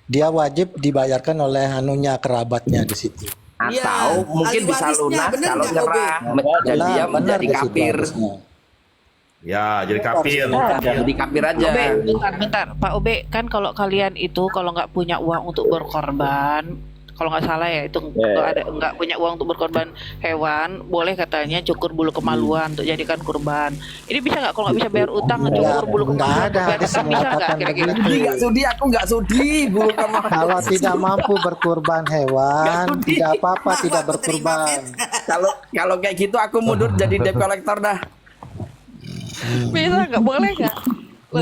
dia wajib dibayarkan oleh anunya kerabatnya di situ. Atau mungkin ahli bisa warisnya, lunas bener kalau nggak, nyerah dan Nah, dia benar menjadi di situ kafir. harusnya. Ya, jadi kafir. Jadi kafir aja. Obe, bentar, Pak Obe, kan kalau kalian itu kalau nggak punya uang untuk berkorban, kalau nggak salah ya itu nggak punya uang untuk berkorban hewan, boleh katanya cukur bulu kemaluan untuk jadikan kurban. Ini bisa nggak kalau nggak bisa bayar utang cukur bulu Nggak kemaluan ada untuk bayar hadis utang, yang bisa nggak mengatakan kira-kira? begitu. Aku nggak sudi bulu kemaluan. Kalau tidak mampu berkurban hewan, tidak apa-apa tidak Aku terima, berkurban. Kalau kayak gitu aku mundur jadi debt collector dah. Bisa nggak, boleh nggak?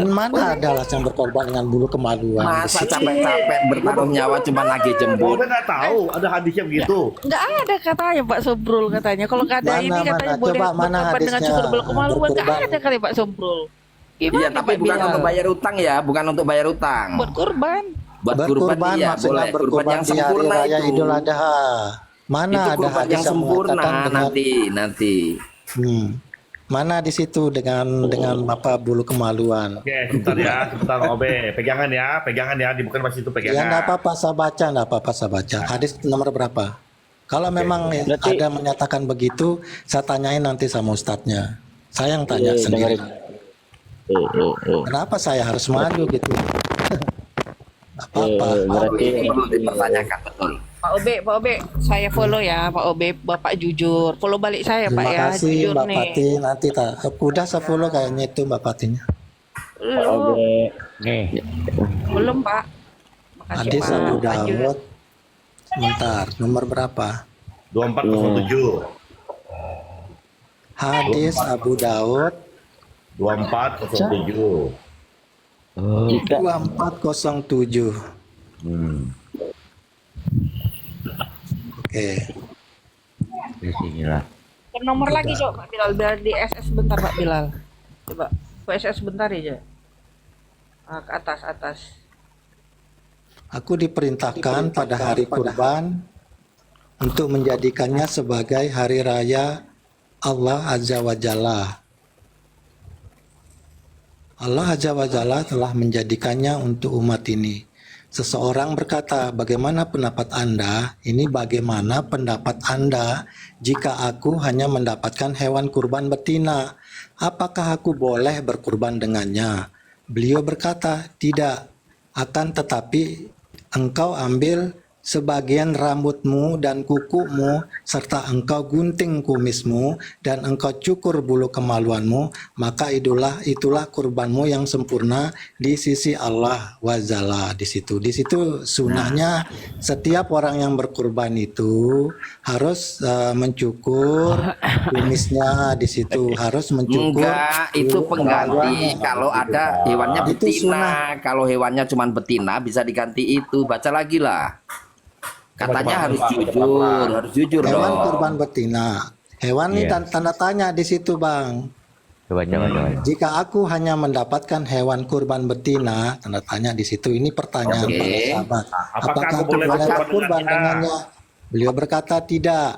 Mana ada alasan berkorban dengan bulu kemaluan? Masa capek-capek bertaruh nyawa cuma lagi jembut. Udah nggak tahu ada hadisnya begitu. Nggak ada katanya Pak Sobrul katanya. Kalau nggak ada Mana, ini katanya mana? boleh Coba mana berkorban dengan hadisnya cukur bulu kemaluan. Nggak berkorban? ada kali Pak Sobrul. Iya, Gimana tapi Pak bukan Bilal? untuk bayar utang ya, bukan untuk bayar utang. Buat kurban. Buat kurban Berkurban iya, maksudnya boleh. Kurban berkurban yang di hari sempurna raya itu. Idul Adha. Mana Itu ada kurban hadis yang yang sempurna mengatakan dengan nanti. mana di situ dengan apa bulu kemaluan? Oke, sebentar Obe. Pegangan ya, bukan pas itu Ya pegangan. enggak apa-apa saya baca. Hadis nomor berapa? Kalau memang berarti- ada menyatakan begitu, saya tanyain nanti sama ustadznya. Saya yang tanya Iya, sendiri. dengerin. Kenapa saya harus maju gitu? Nggak apa-apa. Berarti Perlu dipertanyakan betul. Pak Obe, saya follow ya Pak Obe, Bapak jujur. Follow balik saya Pak Terima ya, kasih jujur Mbak nih. Pati. Nanti udah saya follow kayaknya itu Mbak Patinya. Belum, Oke, nih. belum Pak. Makasih Hadis Pak. Abu Lanjut. Dawud. Sebentar, nomor berapa? 2407. Hadis Abu Dawud 2407. 2407. Oke. Bismillah. Nomor lagi coba Pak Bilal, biar di SS bentar Pak Bilal. Coba, ke SS bentar aja. Ke atas. Aku diperintahkan pada hari kurban untuk menjadikannya sebagai hari raya Allah Azza wa Jalla. Allah Azza wa Jalla telah menjadikannya untuk umat ini. Seseorang berkata, bagaimana pendapat Anda? Ini bagaimana pendapat Anda jika aku hanya mendapatkan hewan kurban betina? Apakah aku boleh berkurban dengannya? Beliau berkata, tidak. Akan tetapi engkau ambil sebagian rambutmu dan kukumu, serta engkau gunting kumismu, dan engkau cukur bulu kemaluanmu, maka itulah kurbanmu yang sempurna di sisi Allah wa Jalla. Di situ sunnahnya setiap orang yang berkurban itu harus mencukur kumisnya, di situ harus mencukur. Enggak, itu bulu pengganti. kemaluannya. Kalau ada hewannya Itu betina, kalau hewannya cuma betina bisa diganti itu. Baca lagi lah. Katanya harus jujur Hewan dong. kurban betina. Hewan ini Iya. tanda tanya di situ, Bang. Coba. Jika aku hanya mendapatkan hewan kurban betina, tanda tanya di situ. Ini pertanyaan Oke. para sahabat. Apakah Apakah aku aku boleh boleh berkurban berkurban dengannya? dengannya? Beliau berkata tidak.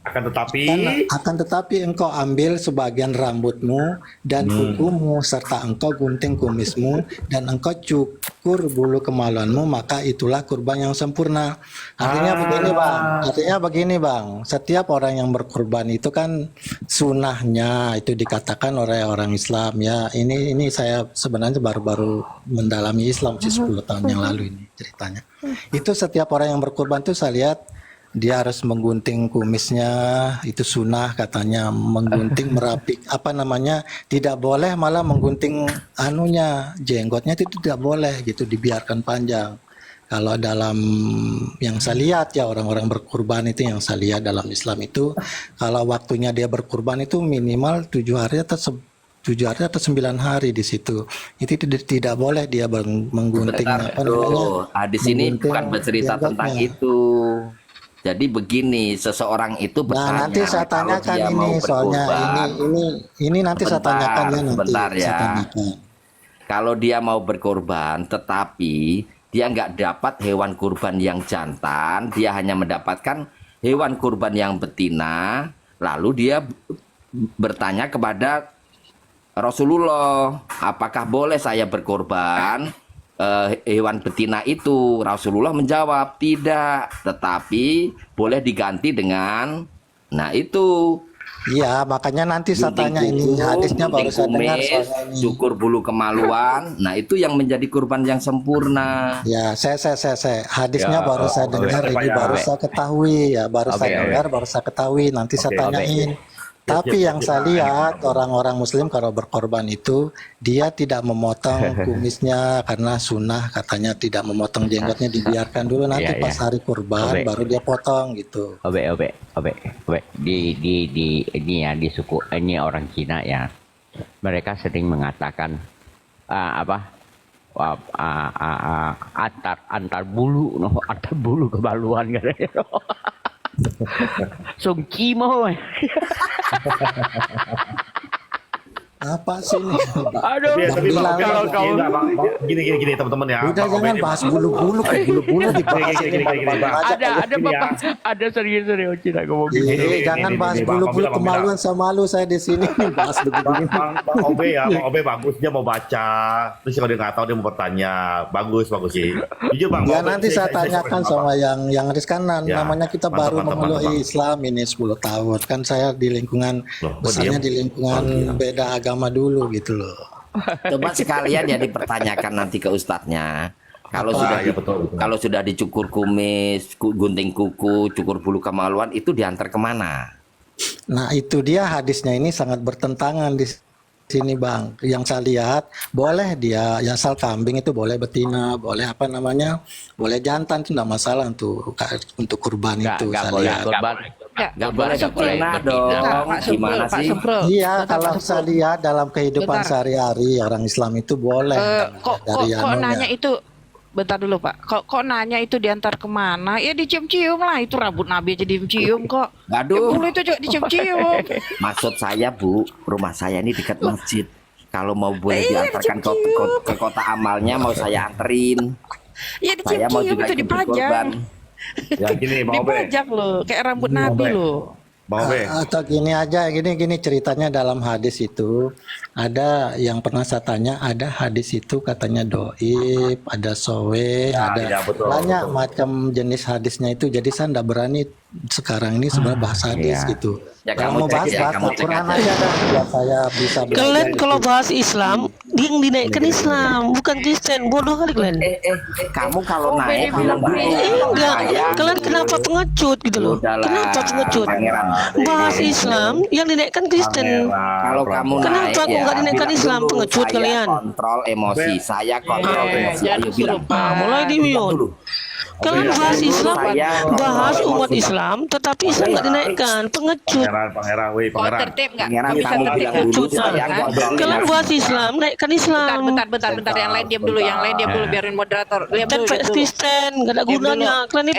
Akan tetapi Akan tetapi engkau ambil sebagian rambutmu dan kukumu, serta engkau gunting kumismu, dan engkau cukur bulu kemaluanmu, maka itulah kurban yang sempurna. Artinya begini bang, setiap orang yang berkurban itu kan sunnahnya itu dikatakan oleh orang Islam ya. Ini saya sebenarnya baru-baru mendalami Islam sih 10 tahun yang lalu ini ceritanya. Itu setiap orang yang berkurban tuh saya lihat dia harus menggunting kumisnya, itu sunnah katanya, menggunting merapik tidak boleh malah menggunting jenggotnya itu tidak boleh gitu, dibiarkan panjang Kalau dalam yang saya lihat ya orang-orang berkurban itu yang saya lihat dalam Islam itu kalau waktunya dia berkurban itu minimal 7 hari atau 9 hari di situ. Itu tidak boleh dia menggunting Sebentar, apa namanya? hadis ini Menggunting bukan bercerita tentang jenggotnya. itu. Jadi begini, seseorang itu Nah, bertanya nanti saya kalau tanyakan dia mau ini soalnya berkorban. ini nanti saya tanyakan ya nanti. Sebentar Saya ya. tanyakan. Kalau dia mau berkorban, tetapi dia nggak dapat hewan kurban yang jantan, dia hanya mendapatkan hewan kurban yang betina, lalu dia bertanya kepada Rasulullah, apakah boleh saya berkorban hewan betina itu? Rasulullah menjawab, tidak, tetapi boleh diganti dengan, nah itu, Iya, makanya nanti saya gunting tanya ini kuku, hadisnya baru gunting saya dengar kumis, soalnya ini. cukur bulu kemaluan, nah itu yang menjadi kurban yang sempurna. Ya, saya hadisnya Ya, baru saya Obe. dengar Obe, ini ya. baru saya ketahui ya, baru Obe, saya Obe. dengar, baru saya ketahui. Nanti saya Oke, tanyain. Tapi yang saya lihat orang-orang Muslim kalau berkorban itu dia tidak memotong kumisnya karena sunnah katanya tidak memotong jenggotnya dibiarkan dulu nanti Iya, pas iya. hari kurban Obe. baru dia potong gitu. Obe. Di ini ya di suku ini orang Cina ya. Mereka sering mengatakan antar bulu kebaluan katanya. Sungki mau. Apa sih ini? Aduh. Tapi Bilang, kalau kamu- gini teman-teman ya. Udah Bang jangan Obed- bahas bulu-bulu kayak bulu-bulu dibahas Gini, ini gini, gini, malu-malu Bang. aja. Ada Gini ya. bapak, ada serius Cina ngomong gitu. Jangan bahas Bang, bulu-bulu Bang Bila. kemaluan sama malu saya di sini bahas begini. Bang Obe ya, Bang Obe bagus, dia mau baca. Terus kalau dia nggak tahu dia mau bertanya, bagus sih. Jujur Bang. Ya Obe, nanti saya tanyakan sama yang riskanan. Ya, Namanya kita mantap, baru mantap, memeluk mantap. Islam ini 10 tahun. Kan saya di lingkungan Loh, kok besarnya diam? di lingkungan beda agama dulu gitu loh. Coba sekalian ya dipertanyakan nanti ke ustadznya. Kalau Apa? sudah Ya, betul. kalau sudah dicukur kumis, gunting kuku, cukur bulu kemaluan itu diantar kemana? Nah itu dia hadisnya ini sangat bertentangan di sini Bang. Yang saya lihat boleh dia yang asal kambing itu boleh betina, boleh apa namanya, boleh jantan itu tidak masalah untuk kurban itu. Nggak Saya boleh lihat. korban. Nggak boleh Nggak boleh betina betina. dong. Pak Semprul, Gimana Pak sih? Semprul. Iya, Bentar, kalau Pak saya Semprul. lihat dalam kehidupan Bentar. sehari-hari orang Islam itu boleh Kok dari kok anunya. nanya itu, bentar dulu Pak. Kok nanya itu diantar kemana? Ya dicium-cium lah. Itu rambut Nabi aja dicium kok. Aduh. Bulu itu juga dicium-cium. Maksud saya Bu, rumah saya ini dekat masjid. Kalau mau boleh diantarkan ke kota amalnya, mau saya anterin. Ya Saya mau dicium-cium juga itu ikut dipajang. berkorban. Ya gini Bang Obe. Dipajang loh, kayak rambut Nabi Obe. loh. Bang Obe. Atau gini aja, gini ceritanya dalam hadis itu ada yang pernah saya tanya, ada hadis itu katanya doib, ada sowe, Ya, ada ya, betul, banyak betul. macam jenis hadisnya itu. Jadi saya tidak berani sekarang ini sebenarnya bahas hadis iya. gitu. Ya, Kalau kamu mau cek bahas ya, bahas kamu cek Al-Quran aja. aja dah biar saya bisa Kalian belajar kalau itu. bahas Islam, dia yang dinaikkan Islam, bukan Kristen. Bodoh kali kalian. Kamu kalau naik bilang dulu. Enggak, Saya kalian kenapa pengecut gitu loh? Udahlah, Kenapa pengecut? Pangeran. Bahas Islam yang dinaikkan Kristen. Kalau kamu Kenapa naik kok nggak dinaikkan bilang Islam? dulu, Pengecut saya kalian. kontrol emosi, saya kontrol emosi. Ayo bilang. Mulai di dulu. Kalian bahas Islam, Saya bahas umat kontrol Islam, tetapi Islam nggak dinaikkan. Pengecut. Pangeran, weh, Kok Pangeran. tertib nggak? Pangeran, Bisa kamu tertib bilang nggak? dulu, Bisa, saya kan? kontrol Kalian emosi. bahas Islam, naikkan Islam. Bentar. Yang lain diam dulu, biarin moderator. Diam Dan dulu, diam dulu. Kristen, nggak ada Diam dulu. gunanya. Kalian ini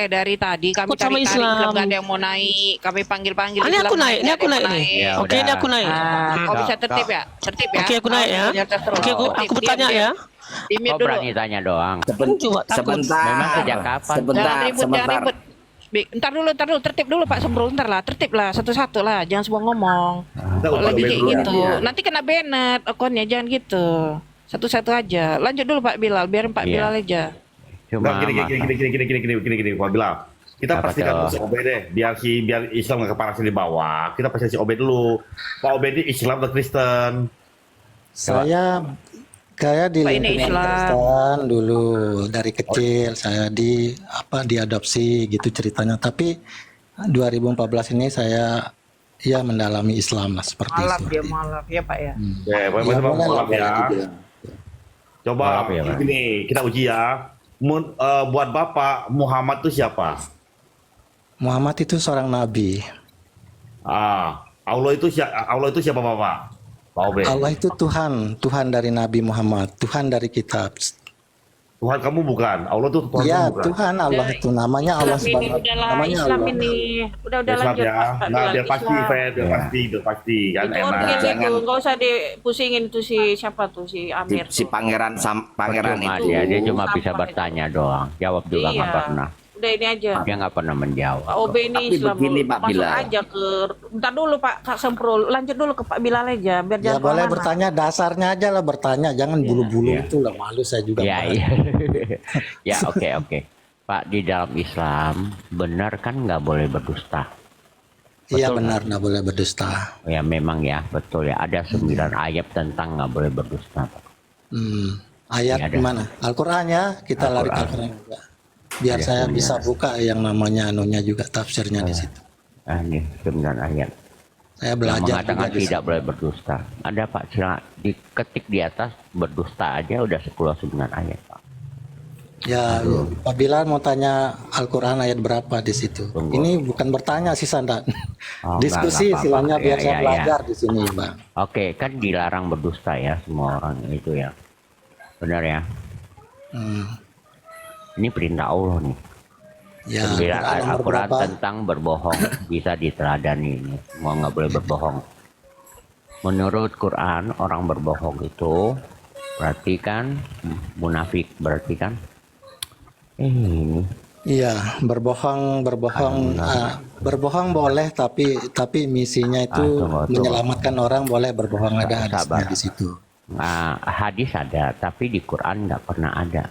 Dari tadi kami Ikut sama tarik-tarik Islam. Islam nggak ada yang mau naik. Kami panggil-panggil. Ini Islam aku naik, ini nggak aku ada yang naik mau nih. Ya Oke, ini udah. aku naik. Kau bisa tertib ya? Tertib ya? Oke, aku naik ya. Oke, aku bertanya ya. Dimit Kok dulu. berani tanya doang? Coba takut. Memang Sebentar. sejak kapan? Sebentar, Jangan sebentar. ribut. Ntar dulu, tertib dulu Pak Sembrul, ntar lah, tertib lah, satu-satu lah, jangan semua ngomong. Kalau lagi kayak gitu, nanti kena banned akunnya, jangan gitu. Satu-satu aja. Lanjut dulu Pak Bilal, biarin Pak Iya. Bilal aja. Cuma Gini, Pak Bilal. Kita Apa pastikan tuh? si Obed deh, biar Islam nggak kepanasan di bawah. Kita pasti si Obed dulu. Pak Obed ini Islam atau Kristen? Saya di Pak, ini lingkungan Islam. Kristen dulu dari kecil saya diadopsi gitu ceritanya. Tapi 2014 ini saya mendalami Islam lah seperti Malap itu. dia malap ya Pak ya. Ya, boleh boleh lah, maaf ya. boleh. Coba Maaf ya, Pak. gini, kita uji ya. buat Bapak Muhammad itu siapa? Muhammad itu seorang nabi. Allah itu siapa Bapak? Pak Obed. Allah itu Tuhan, Tuhan dari Nabi Muhammad, Tuhan dari kitab. Tuhan kamu bukan. Allah itu Tuhan Ya, kamu bukan. Tuhan Allah itu namanya Allah Islam ini subhanahu udahlah namanya Islam Allah. ini udah Islam lanjut ya. Pak, Nah, bilang biar pasti, Islam. Fed, biar pasti kan Itu enak. organ itu nggak usah dipusingin tuh si siapa tuh si Amir Si tuh. pangeran Percuma itu. dia cuma Sampah bisa itu. bertanya doang, jawab juga nggak Iya. pernah. Udah ini aja. Dia nggak pernah menjawab. Pak OB ini Tapi Islam begini, Pak masuk Bilal. aja ke bentar dulu Pak Kak Semprul lanjut dulu ke Pak Bilal aja biar Ya jangan boleh kemana-mana. bertanya dasarnya aja lah bertanya, jangan bulu-bulu itu lah, malu saya juga. Ya, Pak. iya. Ya, oke. Pak, di dalam Islam benar kan nggak boleh berdusta. Iya Betul benar, nggak boleh berdusta. Ya memang ya, betul ya. Ada 9 ayat tentang nggak boleh berdusta, Pak. Ayat Ini ada. mana? Al-Quran ya, kita lari ke Al-Quran juga. Biar Ada saya 9. bisa buka yang namanya anunya juga tafsirnya di situ. Ini 9 ayat. Saya Yang belajar mengatakan juga di tidak situ. boleh berdusta. Ada Pak, silakan diketik di atas berdusta aja udah 9 ayat, Pak. Ya, Pak Bilal mau tanya Al-Quran ayat berapa di situ? Tunggu. Ini bukan bertanya sih Sanda. Oh, Diskusi enggak apa-apa. istilahnya biar Ya, saya ya, belajar ya. di sini, Bang. Oke, kan dilarang berdusta ya semua orang itu ya. Benar ya? Ini perintah Allah nih. Ya, Sembilan Quran ayat nomor Al-Quran berapa? tentang berbohong bisa diteladani ini. Semua nggak boleh berbohong. Menurut Quran orang berbohong itu berarti kan munafik, berarti kan ini Iya, berbohong berbohong boleh, tapi misinya itu tunggu. menyelamatkan orang boleh berbohong, ada hadisnya Sabar. di situ. Nah, hadis ada, tapi di Quran nggak pernah ada.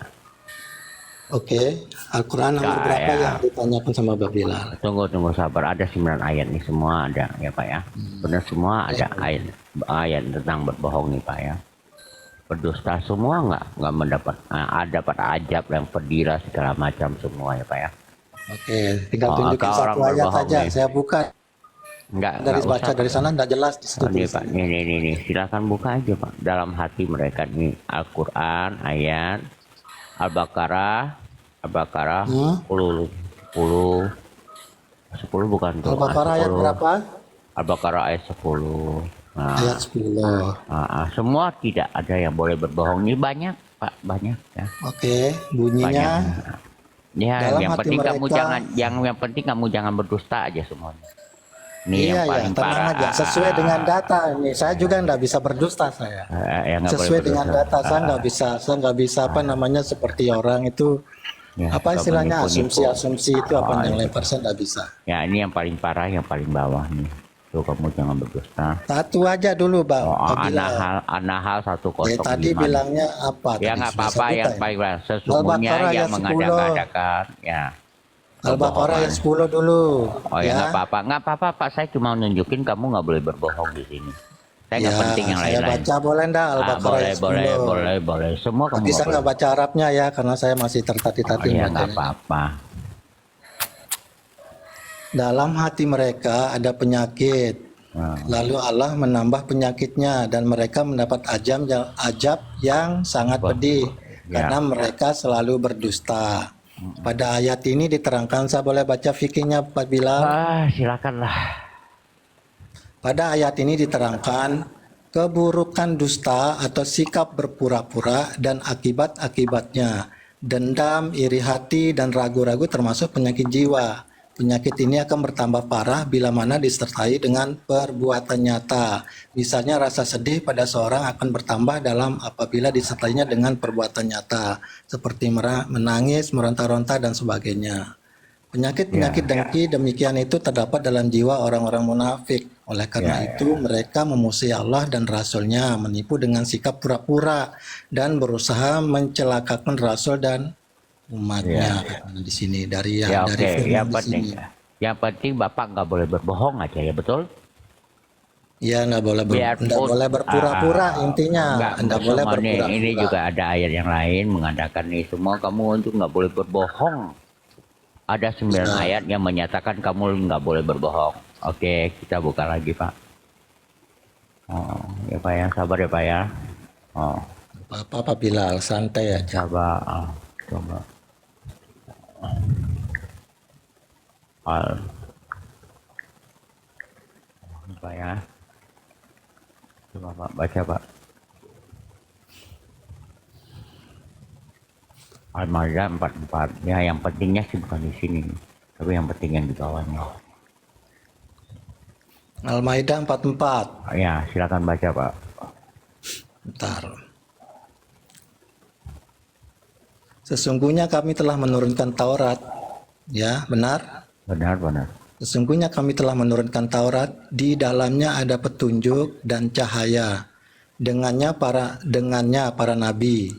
Oke, Al-Quran nomor Nggak, berapa ya. yang ditanyakan sama Mbak Bilal? Tunggu sabar, ada 9 ayat nih, semua ada ya Pak ya. Benar semua ada ayat tentang berbohong nih Pak ya. Berdusta semua nggak mendapat dapat ajab yang fadilah segala macam semua ya Pak ya. Oke, tinggal Oh, tunjukin kalau orang satu ayat berbohong aja, nih. saya buka Nggak dari usah, baca dari sana nggak jelas di situ. Nih Pak, nih, silakan buka aja Pak. Dalam hati mereka nih Al-Quran ayat Al-Baqarah 10 bukan tuh. Al-Baqarah ayat 10. berapa? Al-Baqarah ayat 10. Nah, Ayat 10. semua tidak ada yang boleh berbohong. Ini banyak Pak, banyak ya. Oke, bunyinya Ya, dalam yang hati penting kamu mereka- yang penting kamu jangan berdusta aja semuanya. Ini iya yang ya, paling tenang parah. aja, sesuai dengan data ini. Saya juga nggak bisa berdusta saya. Yang nggak Sesuai boleh dengan berdusta. data saya nggak bisa apa namanya seperti orang itu Ya, apa nggak istilahnya menipu-nipu. asumsi itu apa yang lempar, saya nggak bisa. Ya, ini yang paling parah, yang paling bawah nih. Tuh kamu jangan berdusta. Satu aja dulu Bang. Anahal 105. Tadi bilangnya apa? Ya tadi nggak sudah apa-apa, saya yang buka paling ya. sesungguhnya Al-Baqarah yang ayat 10. mengadakan ya. Al-Baqarah ayat 10 dulu. Oh ya nggak apa-apa Pak. Saya cuma nunjukin kamu nggak boleh berbohong di sini. Saya nggak Ya, penting yang saya lain-lain. baca boleh enggak Al-Baqarah ayat 10. Boleh. Semua kamu Tapi saya nggak nggak baca Arabnya ya, karena saya masih tertatih-tatih ya nggak bacanya. apa-apa. Dalam hati mereka ada penyakit. Lalu Allah menambah penyakitnya dan mereka mendapat ajab yang sangat pedih karena mereka selalu berdusta. Pada ayat ini diterangkan, saya boleh baca fikihnya Pak Bilal? Silakanlah. Pada ayat ini diterangkan keburukan dusta atau sikap berpura-pura dan akibat-akibatnya. Dendam, iri hati, dan ragu-ragu termasuk penyakit jiwa. Penyakit ini akan bertambah parah bila mana disertai dengan perbuatan nyata. Misalnya rasa sedih pada seorang akan bertambah dalam apabila disertainya dengan perbuatan nyata. Seperti menangis, meronta-ronta, dan sebagainya. Penyakit-penyakit dengki demikian itu terdapat dalam jiwa orang-orang munafik. Oleh karena itu mereka memusuhi Allah dan Rasul-Nya, menipu dengan sikap pura-pura dan berusaha mencelakakan Rasul dan umatnya. Di sini dari Ya dari oke, firman yang di penting, sini. yang penting Bapak nggak boleh berbohong aja ya, betul? Ya nggak boleh Biarpun- nggak boleh berpura-pura intinya, nggak boleh semua nih, berpura-pura. ini juga ada ayat yang lain mengatakan nih semua kamu untuk nggak boleh berbohong. Ada 9 ayat yang menyatakan kamu nggak boleh berbohong. Oke, kita buka lagi Pak. Oh, ya Pak ya, sabar ya Pak ya. Oh, Apa Pak Bilal, santai aja. coba. Apa ya? Coba Pak baca Pak. Al-Maidah 44. Ya yang pentingnya sih bukan di sini, tapi yang penting yang di bawahnya. Al-Maidah 44. Ya silakan baca Pak. Bentar. Sesungguhnya kami telah menurunkan Taurat. Ya, benar? Benar. Sesungguhnya kami telah menurunkan Taurat, di dalamnya ada petunjuk dan cahaya. Dengannya para nabi.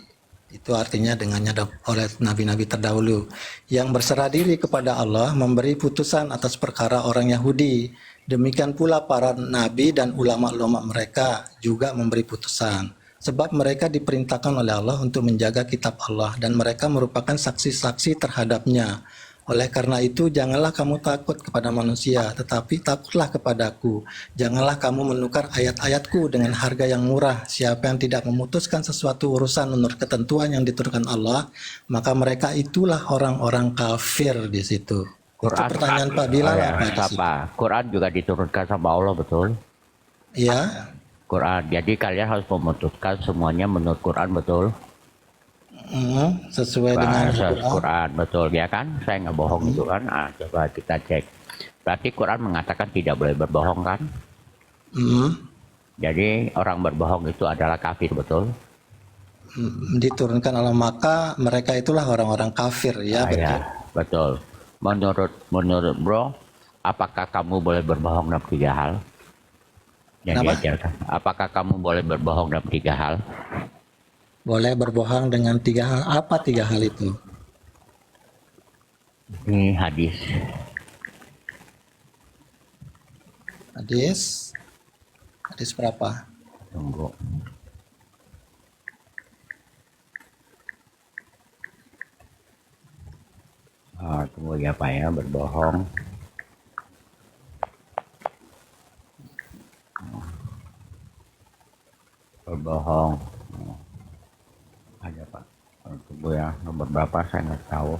Itu artinya dengannya oleh nabi-nabi terdahulu yang berserah diri kepada Allah memberi putusan atas perkara orang Yahudi. Demikian pula para nabi dan ulama-ulama mereka juga memberi putusan. Sebab mereka diperintahkan oleh Allah untuk menjaga kitab Allah dan mereka merupakan saksi-saksi terhadapnya. Oleh karena itu, janganlah kamu takut kepada manusia, tetapi takutlah kepadaku. Janganlah kamu menukar ayat-ayatku dengan harga yang murah. Siapa yang tidak memutuskan sesuatu urusan menurut ketentuan yang diturunkan Allah, maka mereka itulah orang-orang kafir di situ. Quran. Itu pertanyaan Pak Bilal apa? Quran juga diturunkan sama Allah, betul? Iya. Quran. Jadi kalian harus memutuskan semuanya menurut Quran, betul? Sesuai dengan Quran, betul ya kan? Saya nggak bohong itu kan? Coba kita cek. Berarti Quran mengatakan tidak boleh berbohong kan? Jadi orang berbohong itu adalah kafir, betul? Diturunkan Allah, maka mereka itulah orang-orang kafir, ya, betul. Ya, betul. Menurut bro, apakah kamu boleh berbohong dalam 3 hal? Yang diajarkan. Apakah kamu boleh berbohong dalam 3 hal? Boleh berbohong dengan 3 hal. Apa 3 hal itu? Ini hadis. Hadis berapa? Tunggu. Tunggu ya Pak ya, berbohong. Berbohong. Ada Pak. Tunggu ya, nomor berapa saya nggak tahu.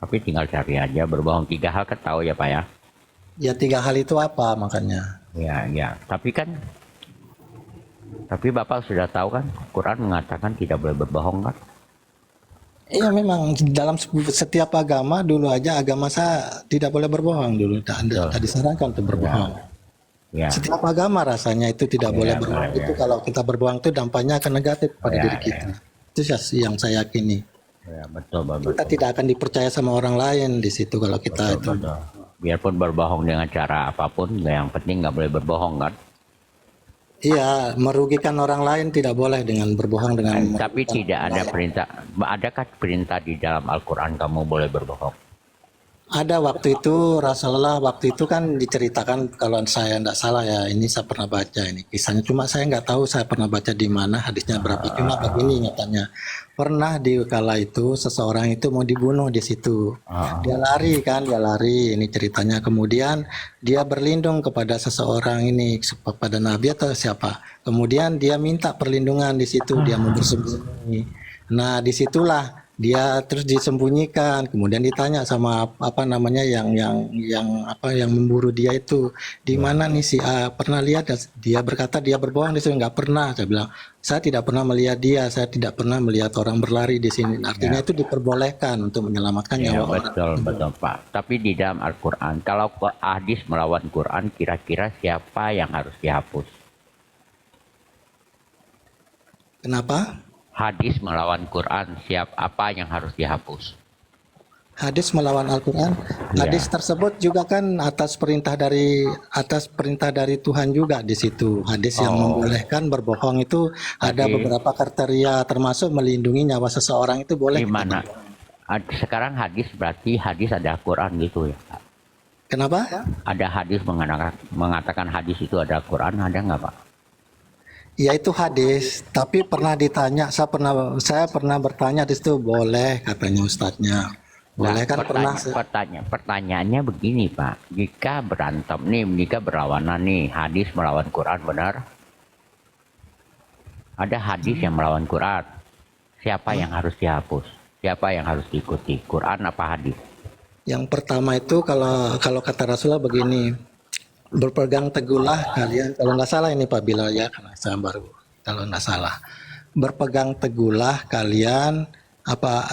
Tapi tinggal cari aja, berbohong 3 hal kan tahu ya Pak ya. Ya 3 hal itu apa makanya? Ya. Tapi Bapak sudah tahu kan, Quran mengatakan tidak boleh berbohong kan? Iya memang dalam setiap agama dulu aja agama saya tidak boleh berbohong dulu. Tidak disarankan untuk berbohong. Ya. Setiap agama rasanya itu tidak boleh berbohong. Itu kalau kita berbohong itu dampaknya akan negatif pada diri kita. Itu yang saya yakini. Ya, betul. Kita tidak akan dipercaya sama orang lain di situ kalau kita betul. Biarpun berbohong dengan cara apapun, yang penting nggak boleh berbohong kan? Iya, merugikan orang lain tidak boleh dengan berbohong dengan. Tapi tidak ada perintah. Adakah perintah di dalam Al-Quran kamu boleh berbohong? Ada waktu itu Rasulullah waktu itu kan diceritakan kalau saya tidak salah ya, ini saya pernah baca ini kisahnya, cuma saya nggak tahu saya pernah baca di mana hadisnya berapa, cuma begini nyatanya pernah di kala itu seseorang itu mau dibunuh di situ, dia lari ini ceritanya, kemudian dia berlindung kepada seseorang ini kepada Nabi atau siapa, kemudian dia minta perlindungan di situ, dia mau bersembunyi, nah disitulah dia terus disembunyikan, kemudian ditanya sama apa namanya yang memburu dia itu, di mana nih si A, pernah lihat? Dia berkata dia berbohong di sini, nggak pernah. Saya bilang saya tidak pernah melihat dia, saya tidak pernah melihat orang berlari di sini. Artinya itu diperbolehkan untuk menyelamatkan nyawa orang. Betul Pak. Tapi di dalam Al-Quran, kalau hadis melawan Quran, kira-kira siapa yang harus dihapus? Kenapa? Hadis melawan Quran, apa yang harus dihapus? Hadis melawan Al-Quran, hadis tersebut juga kan atas perintah dari Tuhan juga di situ. Hadis yang membolehkan berbohong itu ada beberapa kriteria, termasuk melindungi nyawa seseorang itu boleh. Gimana? Sekarang hadis berarti hadis ada Quran gitu ya? Kenapa? Ada hadis mengatakan hadis itu ada Quran, ada nggak Pak? Ya itu hadis, tapi pernah ditanya, saya pernah bertanya di situ, boleh katanya ustadznya. Boleh kan pernah. Pertanyaannya begini Pak, jika berantem nih, jika berlawanan nih, hadis melawan Quran benar? Ada hadis yang melawan Quran, siapa yang harus dihapus? Siapa yang harus diikuti? Quran apa hadis? Yang pertama itu kalau kata Rasulullah begini, berpegang teguhlah kalian, kalau nggak salah ini Pak Bilal ya, karena saya baru, kalau nggak salah, berpegang teguhlah kalian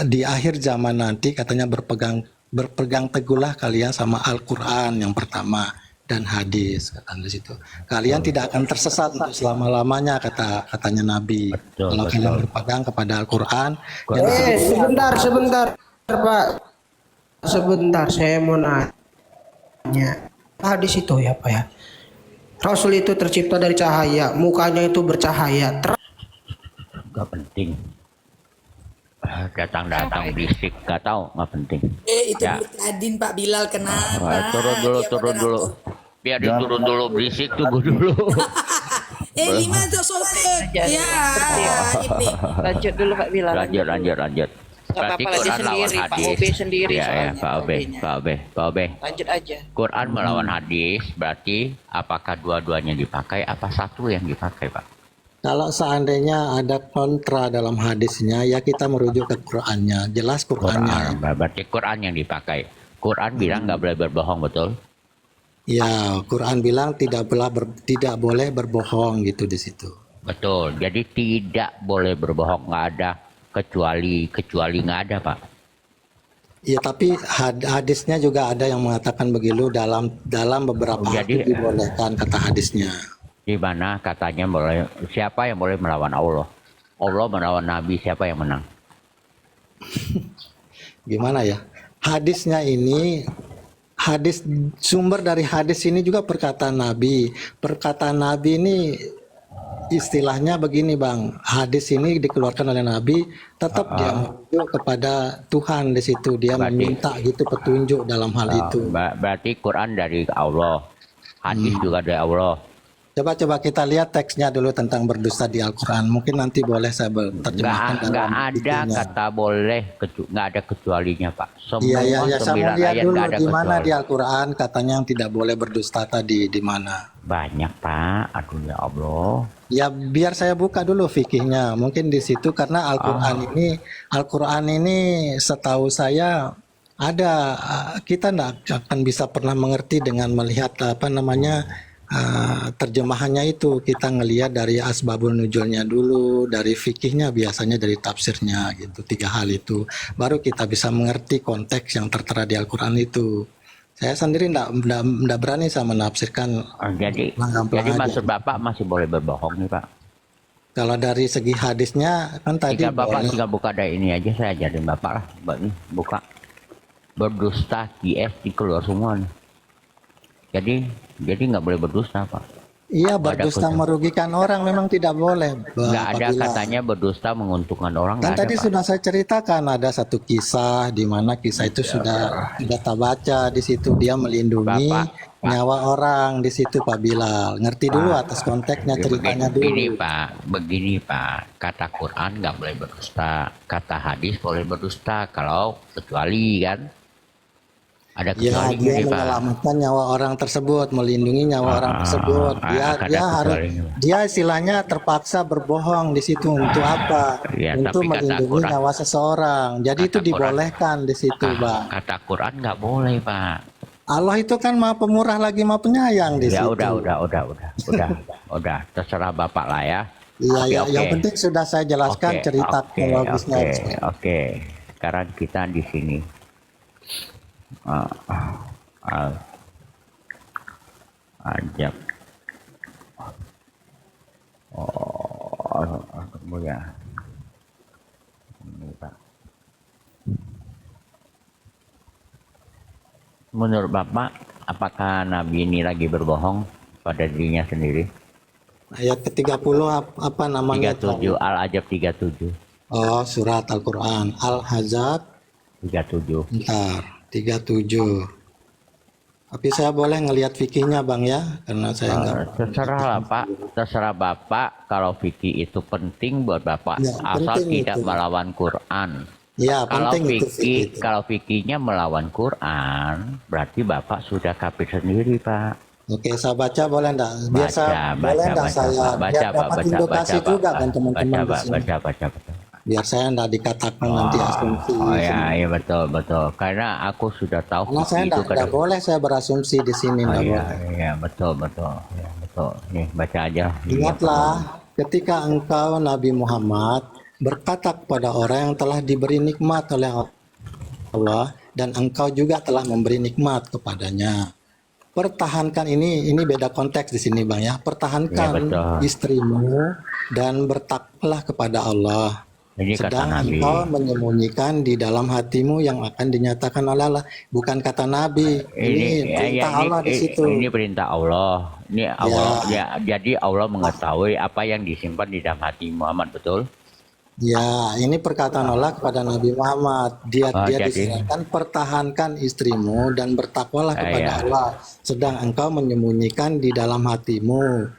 di akhir zaman nanti, katanya berpegang teguhlah kalian sama Al-Quran yang pertama dan hadis, kata di situ. Kalian tidak akan tersesat untuk selama-lamanya, katanya Nabi. Kalau kalian berpegang kepada Al-Quran. Sebentar Pak. Sebentar, saya mau nanya. Hadis itu ya Pak ya. Rasul itu tercipta dari cahaya, mukanya itu bercahaya. Gak penting. Datang berisik, gak tahu, gak penting. Itu Adin Pak Bilal, kenapa? Turun dulu. Biar diturun dulu, berisik, tunggu dulu. Lima tuh sore. Ya, ini. Lanjut dulu Pak Bilal. Lanjut. Berarti Quran lawan hadis. Sendiri Ya, Pak Obe. Lanjut aja. Quran melawan hadis, berarti apakah dua-duanya dipakai, apa satu yang dipakai, Pak? Kalau seandainya ada kontra dalam hadisnya, ya kita merujuk ke Qurannya. Jelas Qurannya. Berarti Quran yang dipakai. Quran bilang nggak boleh berbohong, betul? Ya, Quran bilang tidak boleh berbohong gitu di situ. Betul. Jadi tidak boleh berbohong, nggak ada kecuali nggak ada, Pak. Ya, tapi hadisnya juga ada yang mengatakan begitu dalam beberapa hadis dibolehkan, kata hadisnya. Di mana katanya boleh, siapa yang boleh melawan Allah? Allah melawan Nabi, siapa yang menang? Gimana ya? Hadisnya ini, sumber dari hadis ini juga perkataan Nabi. Perkataan Nabi ini istilahnya begini Bang, hadis ini dikeluarkan oleh Nabi, tetap dia merujuk kepada Tuhan di situ, dia meminta gitu petunjuk dalam hal itu. Berarti Quran dari Allah, hadis juga dari Allah. Coba kita lihat teksnya dulu tentang berdusta di Al-Quran. Mungkin nanti boleh saya terjemahkan. Nggak ada kata boleh, nggak ada kecualinya Pak. Semua saya mau lihat dulu di mana di Al-Quran katanya yang tidak boleh berdusta tadi, di mana? Banyak Pak, aduh ya Allah. Ya biar saya buka dulu fikihnya. Mungkin di situ karena Al-Quran ini setahu saya ada, kita nggak akan bisa pernah mengerti dengan melihat terjemahannya itu. Kita ngelihat dari asbabun nuzulnya dulu, dari fikihnya, biasanya dari tafsirnya gitu. 3 hal itu baru kita bisa mengerti konteks yang tertera di Al-Quran itu. Saya sendiri nggak berani sama menafsirkan. Jadi maksud Bapak masih boleh berbohong nih Pak? Kalau dari segi hadisnya kan tadi Bapak tinggal buka dari ini aja, saya ajarin Bapak lah. Buka berdusta, GS keluar semua nih. Jadi nggak boleh berdusta Pak. Iya, berdusta merugikan orang memang tidak boleh. Nggak ada katanya berdusta menguntungkan orang. Kan tadi sudah saya ceritakan ada satu kisah di mana kisah itu sudah kita baca di situ, dia melindungi nyawa orang di situ Pak Bilal. Ngerti dulu atas konteksnya, ceritanya dulu. Begini Pak, kata Quran nggak boleh berdusta, kata hadis boleh berdusta kalau kecuali kan. Ada ya, dia menyelamatkan nyawa orang tersebut, melindungi nyawa orang tersebut. Dia istilahnya terpaksa berbohong di situ untuk apa? Untuk melindungi nyawa seseorang. Jadi itu dibolehkan di situ, Bang. Kata Quran nggak boleh, Pak. Allah itu kan Maha Pemurah lagi Maha Penyayang di situ. Udah, terserah Bapak lah ya. Iya, yang penting sudah saya jelaskan cerita kronologisnya. Oke. Sekarang kita di sini. Ajab. Tunggu ya. Ini Pak. Menurut Bapak, apakah Nabi ini lagi berbohong pada dirinya sendiri? Ayat ke-30 apa namanya? 37, Al-Ajab 37. Oh, surat Al-Quran. Al-Ahzab 37. Bentar, 37. Tapi saya boleh ngelihat fikihnya Bang ya? Karena saya enggak. Terserah lah Pak, terserah Bapak kalau fikih itu penting buat Bapak. Ya, asal tidak itu melawan Quran. Ya, kalau fikihnya melawan Quran, berarti Bapak sudah kafir sendiri Pak. Oke, saya baca boleh enggak? Biasa boleh enggak saya baca dapat indikasi juga kan teman-teman di sini. Baca. biar saya tidak dikatakan nanti asumsi. Oh ya, iya betul betul. Karena aku sudah tahu Karena saya itu tidak boleh saya berasumsi di sini. Oh nggak iya, boleh. iya betul betul. Ya, betul. Nih baca aja. Ingatlah ketika engkau Nabi Muhammad berkata kepada orang yang telah diberi nikmat oleh Allah dan engkau juga telah memberi nikmat kepadanya. Pertahankan ini beda konteks di sini Bang ya. Pertahankan betul. istrimu dan bertakwalah kepada Allah. Jadi kata Sedang Nabi. engkau menyembunyikan di dalam hatimu yang akan dinyatakan oleh Allah. Bukan kata Nabi. Ini perintah Allah di situ. Ini perintah Allah. Ini Allah. Ya, jadi Allah mengetahui apa yang disimpan di dalam hati Muhammad, betul? Ya, ini perkataan Allah kepada Nabi Muhammad. Dia jadi- disilakan pertahankan istrimu dan bertakwalah kepada Iya. Allah. Sedang engkau menyembunyikan di dalam hatimu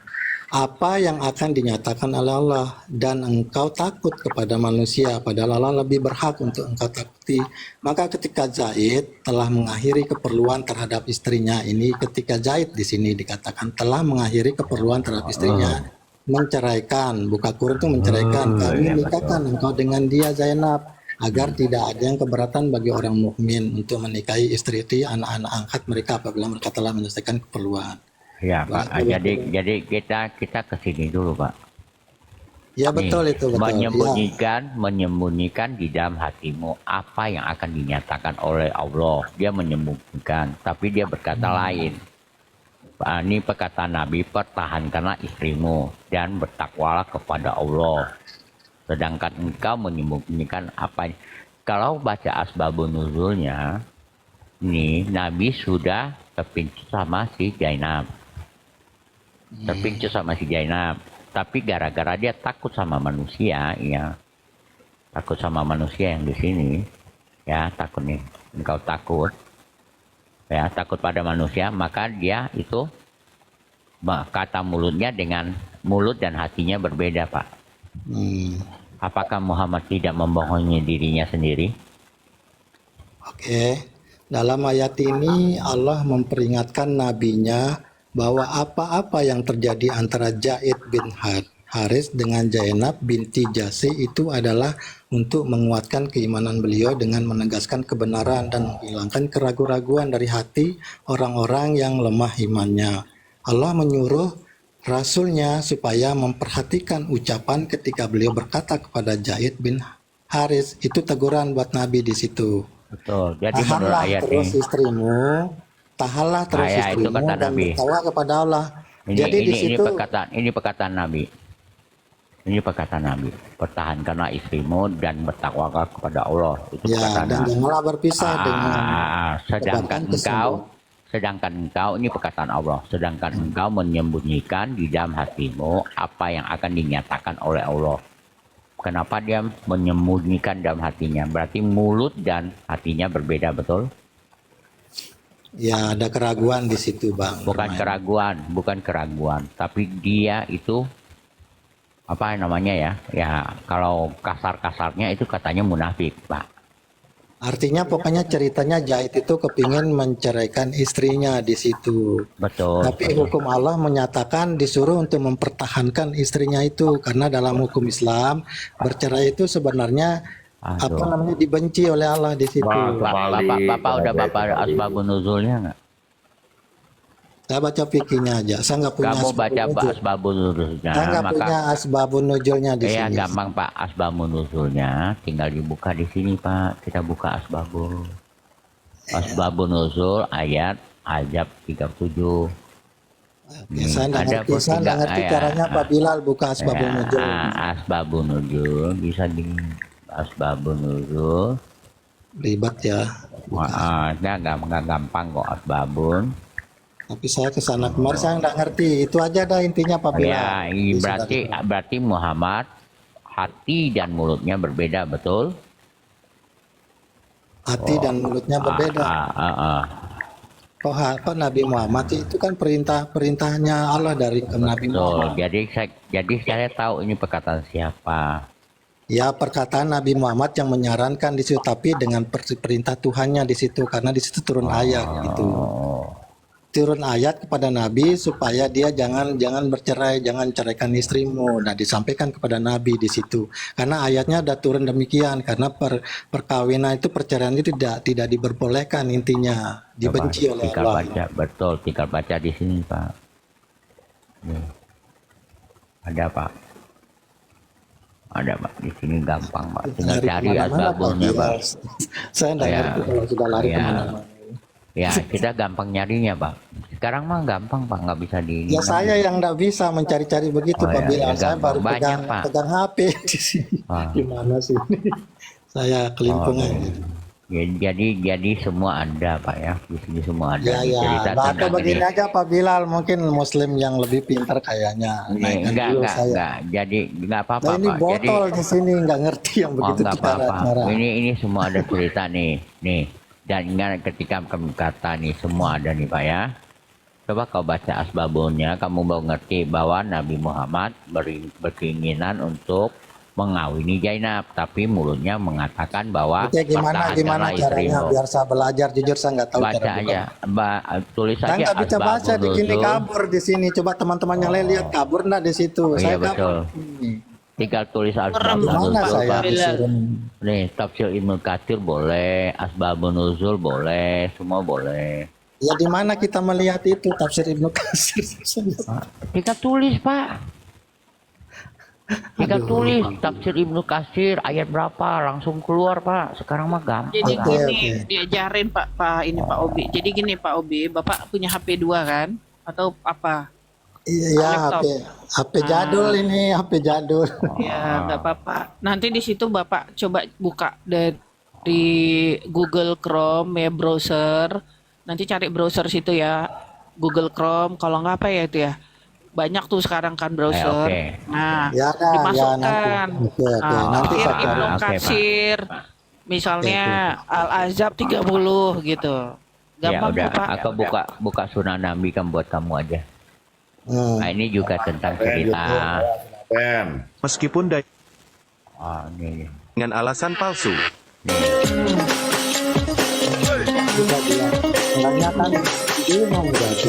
apa yang akan dinyatakan oleh Allah dan engkau takut kepada manusia padahal Allah lebih berhak untuk engkau takuti. Maka ketika Zaid telah mengakhiri keperluan terhadap istrinya, ini ketika Zaid di sini dikatakan telah mengakhiri keperluan terhadap istrinya, menceraikan, buka kurung itu menceraikan, kami nikahkan engkau dengan dia Zainab agar tidak ada yang keberatan bagi orang mukmin untuk menikahi istri-istri anak-anak angkat mereka apabila mereka telah menyelesaikan keperluan. Ya Pak. Jadi kita ke sini dulu Pak. Ya Nih, betul itu betul. menyembunyikan di dalam hatimu apa yang akan dinyatakan oleh Allah. Dia menyembunyikan, tapi dia berkata lain. Ini perkataan Nabi, pertahankanlah istrimu dan bertakwalah kepada Allah. Sedangkan engkau menyembunyikan apa? Kalau baca asbabun nuzulnya, ini Nabi sudah terpincut sama si Zainab. Terpincut sama si Zainab. Tapi gara-gara dia takut sama manusia, ya. Takut sama manusia yang di sini, ya takut nih. Engkau takut. Ya, takut pada manusia, maka dia itu kata mulutnya dengan mulut dan hatinya berbeda, Pak. Apakah Muhammad tidak membohongi dirinya sendiri? Oke, dalam ayat ini Allah memperingatkan nabinya bahwa apa-apa yang terjadi antara Zaid bin Haris dengan Zainab binti Jasi itu adalah untuk menguatkan keimanan beliau dengan menegaskan kebenaran dan menghilangkan keraguan-raguan dari hati orang-orang yang lemah imannya. Allah menyuruh Rasulnya supaya memperhatikan ucapan ketika beliau berkata kepada Zaid bin Haris. Itu teguran buat Nabi di situ. Betul. Jadi menurut Tahanlah ayat terus ini, istrimu, tahanlah terus itu istrimu kata dan Nabi. bertakwa kepada Allah. Ini, Jadi di ini situ perkataan Nabi. Ini perkataan Nabi. Pertahankanlah istrimu dan bertakwalah kepada Allah. Itu ya, perkataan dan Nabi. janganlah berpisah dengan sedangkan engkau ini perkataan Allah. Sedangkan engkau menyembunyikan di dalam hatimu apa yang akan dinyatakan oleh Allah. Kenapa dia menyembunyikan dalam hatinya? Berarti mulut dan hatinya berbeda, betul? ya ada keraguan di situ, Bang. Bukan keraguan, tapi dia itu apa namanya ya? Ya kalau kasar-kasarnya itu katanya munafik, Pak. Artinya pokoknya ceritanya Zaid itu kepingin menceraikan istrinya di situ. Betul. Tapi hukum Allah menyatakan disuruh untuk mempertahankan istrinya itu karena dalam hukum Islam bercerai itu sebenarnya apa namanya dibenci oleh Allah di situ. Bapak udah bapak asbabun nuzulnya nggak? Saya baca fikihnya aja. Saya nggak punya. Kamu baca asbabun nuzulnya. Saya nggak punya asbabun nuzulnya di Iya sini. gampang Pak, asbabun nuzulnya tinggal dibuka di sini Pak. Kita buka asbabun. Asbabun nuzul ayat 37. Saya nggak ngerti caranya Pak Bilal buka asbabun nuzul. Asbabun nuzul bisa di asbabun nuzul. Ribet ya. Nggak gampang kok asbabun. Tapi saya kesana kemari saya nggak ngerti. Itu aja dah intinya Pak Bilal. Ya, ini berarti Muhammad hati dan mulutnya berbeda, betul? Hati dan mulutnya berbeda. Kok Nabi Muhammad itu kan perintahnya Allah dari Nabi Muhammad. Jadi saya tahu ini perkataan siapa. Ya perkataan Nabi Muhammad yang menyarankan di situ, tapi dengan perintah Tuhannya di situ karena di situ turun ayat gitu. turun ayat kepada Nabi supaya dia jangan bercerai, jangan ceraikan istrimu. Nah, disampaikan kepada Nabi di situ. Karena ayatnya ada turun demikian, karena perkawinan itu, perceraian itu tidak diperbolehkan, intinya dibenci oleh tinggal Allah. baca, betul, tinggal baca di sini Pak. Nih. Ada Pak. Ada Pak, di sini gampang Pak. Tinggal Lari cari kemana-mana, asbabunnya Pak. Pak. Saya nggak Ya. ngerti kalau sudah lari Ya. kemana-mana. Ya, kita gampang nyarinya Pak. Sekarang mah gampang Pak, nggak bisa di. Ya saya yang nggak bisa mencari-cari begitu, Oh, Pak ya, Bilal. ya, Saya gampang. baru Banyak, Pak. pegang HP di sini. Ah. Gimana sih? Saya kelimpungan. Jadi semua ada Pak ya. Di sini semua ada. Ya, ya. Cerita Atau tentang begini ini. aja Pak Bilal, mungkin Muslim yang lebih pintar kayaknya. Naikkan dulu saya. Enggak. Jadi nggak apa-apa Nah, ini Pak. Jadi botol di sini nggak ngerti yang oh, begitu nggak apa-apa. cara. Ini semua ada cerita nih. Nih. Dan ingat ketika kamu kata nih semua ada nih Pak ya. Coba kau baca asbabunnya, kamu mau ngerti bahwa Nabi Muhammad berkeinginan untuk mengawini Zainab, tapi mulutnya mengatakan bahwa Oke, gimana pertahankanlah caranya istrimu. biar saya belajar, jujur saya nggak tahu Baca cara buka. aja, tulis Saya aja nggak bisa baca di sini, Asbabun kabur di sini. Coba teman-teman yang lain lihat kabur nggak di situ. Oh, iya Saya kabur. betul. Tinggal tulis Gimana asbabun nuzul saya Pak. disuruh? Nih tafsir Ibnu Katsir boleh, asbabun nuzul boleh, semua boleh. Ya di mana kita melihat itu tafsir Ibnu Katsir? Kita tulis Pak. Kita tulis tafsir Ibnu Katsir ayat berapa langsung keluar Pak. Sekarang mah gampang. Jadi Pak. gini, diajarin Pak ini Pak Obi. Jadi gini Pak Obi, Bapak punya HP 2 kan? Atau apa? Iya, Laptop. HP jadul ini, HP jadul. Ya, nggak apa-apa. Nanti di situ Bapak coba buka dari Google Chrome ya, browser. Nanti cari browser situ ya, Google Chrome. Kalau nggak apa ya itu ya, banyak tuh sekarang kan browser. Oke. Nah, Ya, ya, dimasukkan. nanti. Oke, nanti Tafsir saya cari. Ibnu Oke, Pak. Katsir, misalnya Al-Azhab 30 gitu. Ya Gampang udah, kok Pak. aku buka sunnah Nabi kan buat kamu aja. Nah ini juga tentang cerita. Meskipun Oh, ini. dengan alasan palsu. Juga bilang, menanyakan bingung berarti.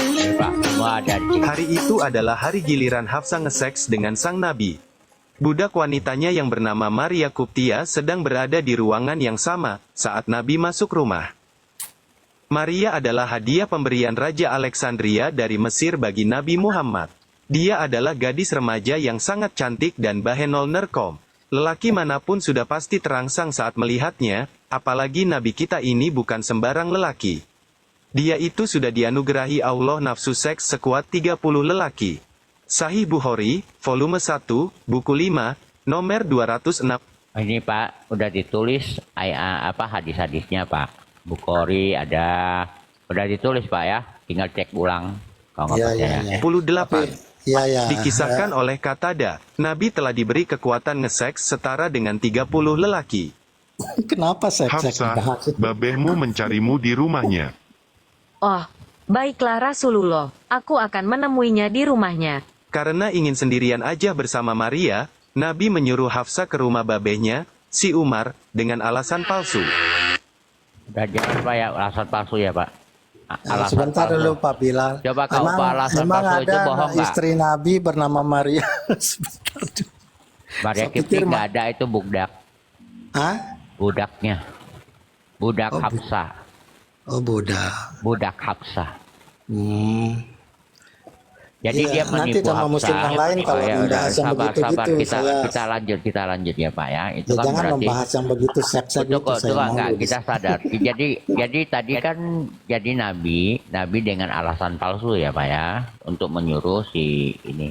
Ini, Pak, semua ada di sini. Hari itu adalah hari giliran Hafsah nge-seks dengan sang nabi. Budak wanitanya yang bernama Maria Kuptia sedang berada di ruangan yang sama saat Nabi masuk rumah. Maria adalah hadiah pemberian Raja Alexandria dari Mesir bagi Nabi Muhammad. Dia adalah gadis remaja yang sangat cantik dan bahenol nerkom. Lelaki manapun sudah pasti terangsang saat melihatnya, apalagi Nabi kita ini bukan sembarang lelaki. Dia itu sudah dianugerahi Allah nafsu seks sekuat 30 lelaki. Sahih Bukhari, volume 1, buku 5, nomor 206. Ini Pak, udah ditulis hadis-hadisnya Pak. Bukhari ada, udah ditulis Pak ya. Tinggal cek ulang. Kalau nggak percaya. 28. Iya, ya. Dikisahkan oleh Qatada, Nabi telah diberi kekuatan nge-seks setara dengan 30 lelaki. Kenapa seks Hafsah, babehmu mencarimu di rumahnya. Oh, baiklah Rasulullah, aku akan menemuinya di rumahnya. Karena ingin sendirian aja bersama Maria, Nabi menyuruh Hafsah ke rumah babehnya, si Umar, dengan alasan palsu. Udah jangan Pak ya, alasan palsu ya Pak. Alasan Sebentar palsu. dulu Pak Bilal. Coba kau Pak, alasan emang palsu itu ada bohong nggak? istri Nabi bernama Maria. Sebentar dulu. Maria Saya Kipti pikir, nggak ada, itu budak. Hah? Budaknya. Budak Hafsah. Oh, budak. Budak Hafsah. Iya, Jadi dia nanti menipu sama Hafsah. muslim yang lain kalau Oh, ya, membahas yang sabar, begitu-gitu, kita lanjut ya Pak ya. Itu Ya, kan jangan berarti membahas yang begitu seks Betul gitu. kok, Saya enggak, malu. kita sadar. Jadi tadi kan jadi nabi dengan alasan palsu ya Pak ya, untuk menyuruh si ini.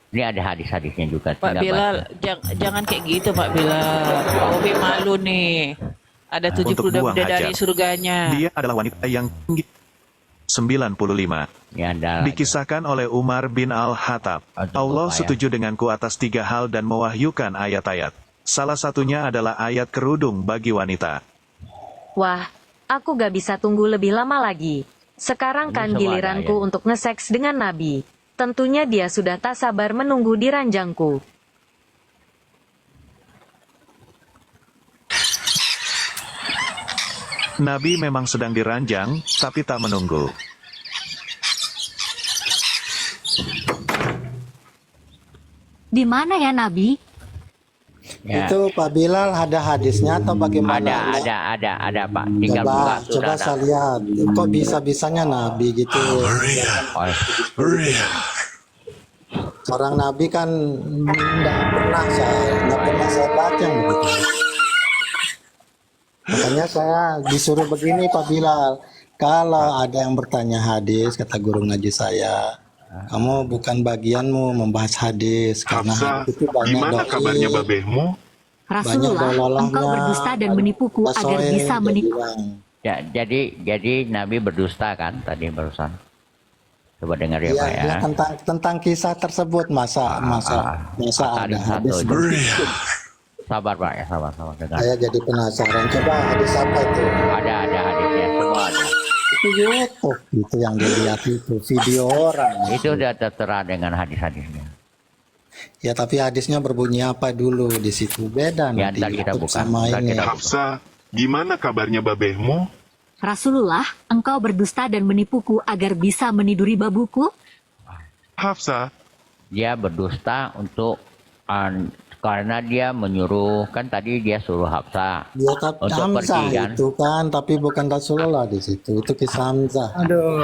Ini ada hadis-hadisnya juga. Pak tinggal Bilal, baca. jangan kayak gitu Pak Bilal. Pak Obi malu nih. Ada 70 Untuk buang bidadari hajat. surganya. Dia adalah wanita yang tinggi. 95. Ya, Dikisahkan oleh Umar bin Al-Khattab. Allah setuju denganku atas 3 hal dan mewahyukan ayat-ayat. Salah satunya adalah ayat kerudung bagi wanita. Wah, aku gak bisa tunggu lebih lama lagi. Sekarang Ini kan semua giliranku ada, ya. untuk nge-seks dengan Nabi. Tentunya dia sudah tak sabar menunggu di ranjangku. Nabi memang sedang diranjang, tapi tak menunggu. Di mana ya Nabi? Ya. Itu Pak Bilal ada hadisnya atau bagaimana? Ada Pak. Tinggal buka Coba sudah saya lihat. Kok bisa-bisanya Nabi gitu? Seorang Nabi kan nggak pernah saya baca yang begitu. Makanya saya disuruh begini Pak Bilal. Kalau ada yang bertanya hadis, kata guru ngaji saya, kamu bukan bagianmu membahas hadis karena Hafsa, hadis itu banyak gimana kabarnya babehmu? Rasulullah, engkau berdusta dan menipuku agar bisa menipu. Ya, jadi Nabi berdusta kan tadi barusan. Coba dengar ya, Pak ya. Iya, tentang kisah tersebut masa ada hadis. Sabar Pak ya, sabar dengar. Saya jadi penasaran. Coba hadis apa itu? Ada hadisnya, semua ada. Itu YouTube itu yang dilihat itu video orang. Itu udah tertera dengan hadis-hadisnya. Ya tapi hadisnya berbunyi apa dulu di situ beda Ya, nanti ntar kita YouTube buka. sama ini. Hafsa, gimana kabarnya babehmu? Rasulullah, engkau berdusta dan menipuku agar bisa meniduri babuku. Hafsa, Dia berdusta untuk karena dia menyuruh, kan tadi dia suruh Hafsa Ya tapi untuk Hamzah pergi kan. itu kan, tapi bukan Rasulullah di situ. Itu kisah Hamzah.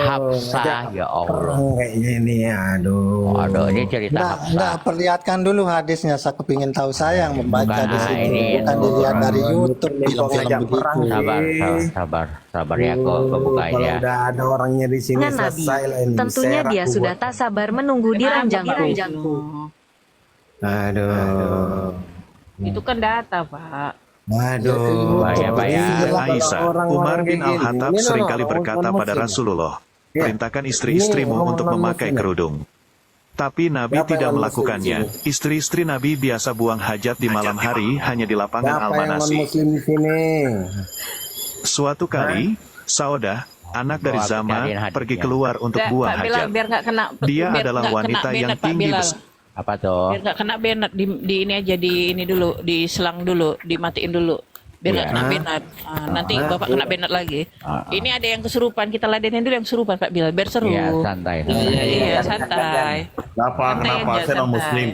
Hafsa, ya Allah. Kayaknya ini, aduh. Ini cerita Hafsa. Nggak perlihatkan dulu hadisnya. Saya kepingin tahu, saya yang membaca di situ. Bukan dilihat dari YouTube film-film begitu. Sabar ya, kok bukain ya. Udah ada orangnya di sini Dengan Nabi, selesai lah ini. tentunya Serah dia aku sudah buat. tak sabar menunggu di ranjangku. Aduh. Itu kan data, Pak. Waduh. Ya, Pak ya. Aisyah, Umar bin Al-Hattab seringkali berkata pada Rasulullah, perintahkan istri-istrimu untuk memakai kerudung. Tapi Nabi tidak melakukannya. Istri-istri Nabi biasa buang hajat di malam hari hanya di lapangan Siapa yang Al-Manasi. non-muslim di sini? Suatu kali, Saudah, anak dari Zama, pergi keluar untuk Nggak, buang Pak Bilal, hajat. biar nggak kena. Dia biar adalah nggak wanita kena yang benet, Pak tinggi Bilal. besar. Apa tuh? Biar nggak kena benet di ini aja, di ini dulu, diselang dulu, dimatiin dulu. Biar nggak Iya. kena benet. Nanti Bapak kena benet lagi. Ini ada yang kesurupan, kita ladenin dulu yang kesurupan Pak Bilal, biar seru. Iya, santai. Iya, santai. Kenapa? Santai Kenapa? aja, Saya non santai. muslim.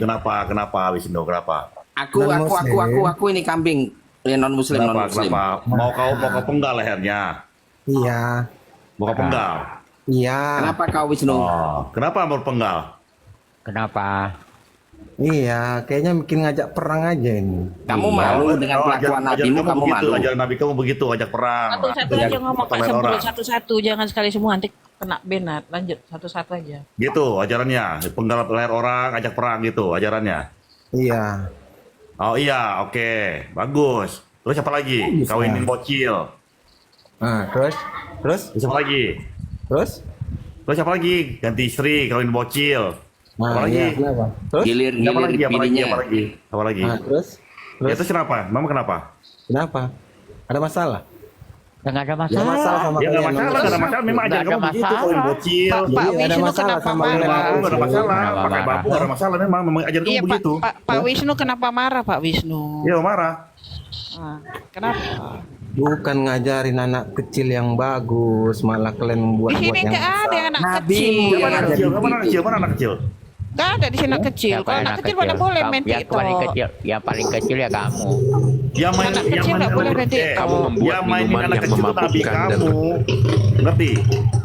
Kenapa Wisnu? Kenapa? Aku ini kambing. Non muslim, non muslim. Kenapa? Mau kau penggal lehernya? Iya. Mau kau penggal? Iya. Kenapa kau Wisnu? Oh, kenapa mau penggal? Kenapa? Iya, kayaknya bikin ngajak perang aja ini. Kamu malu dengan kelakuan nabimu, kamu begitu, malu. ajaran Nabi kamu begitu, ajak perang. Satu-satu aja ngomong Pak Sembul, satu-satu, jangan sekali semua nanti kena benet. Lanjut, satu-satu aja. Gitu ajarannya, penggal leher orang, ajak perang gitu ajarannya. Iya. Oh iya, oke, bagus. Terus apa lagi? Bisa. Kawinin bocil. Nah, terus? Terus apa lagi? Terus apa lagi? Ganti istri, kawin bocil. Nah, Apa lagi? iya, kenapa? Terus? Gilir bininya. Apa lagi? Nah, terus? Ya, terus kenapa? Mama kenapa? Kenapa? Ada masalah? Nggak ada Ada masalah. masalah sama Ya nggak kalian, masalah, non-muslim. nggak ada masalah. Memang ajaran kamu begitu, kawin bocil. Pak Jadi ada Wisnu masalah kenapa sama marah? kalian, Babu nggak ada masalah, Kenapa pakai marah? babu nggak ada masalah. Memang ajaran Iya kamu Pak, begitu. Pak Wisnu kenapa marah Pak Wisnu? Iya marah. Kenapa? Bukan ngajarin anak kecil yang bagus, malah kalian Di membuat-buat sini yang nggak ada yang anak Nabi. kecil. Mana anak kecil? Mana anak kecil? Mana anak kecil? Nggak ada di sini anak kecil. Siapa Kalau yang anak kecil mana boleh main Yang paling TikTok. kecil, yang paling kecil ya kamu. Yang main Anak kecil nggak boleh main TikTok. Kamu membuat yang mainin minuman anak yang kecil itu nabi memabukkan dan kamu. Ngerti?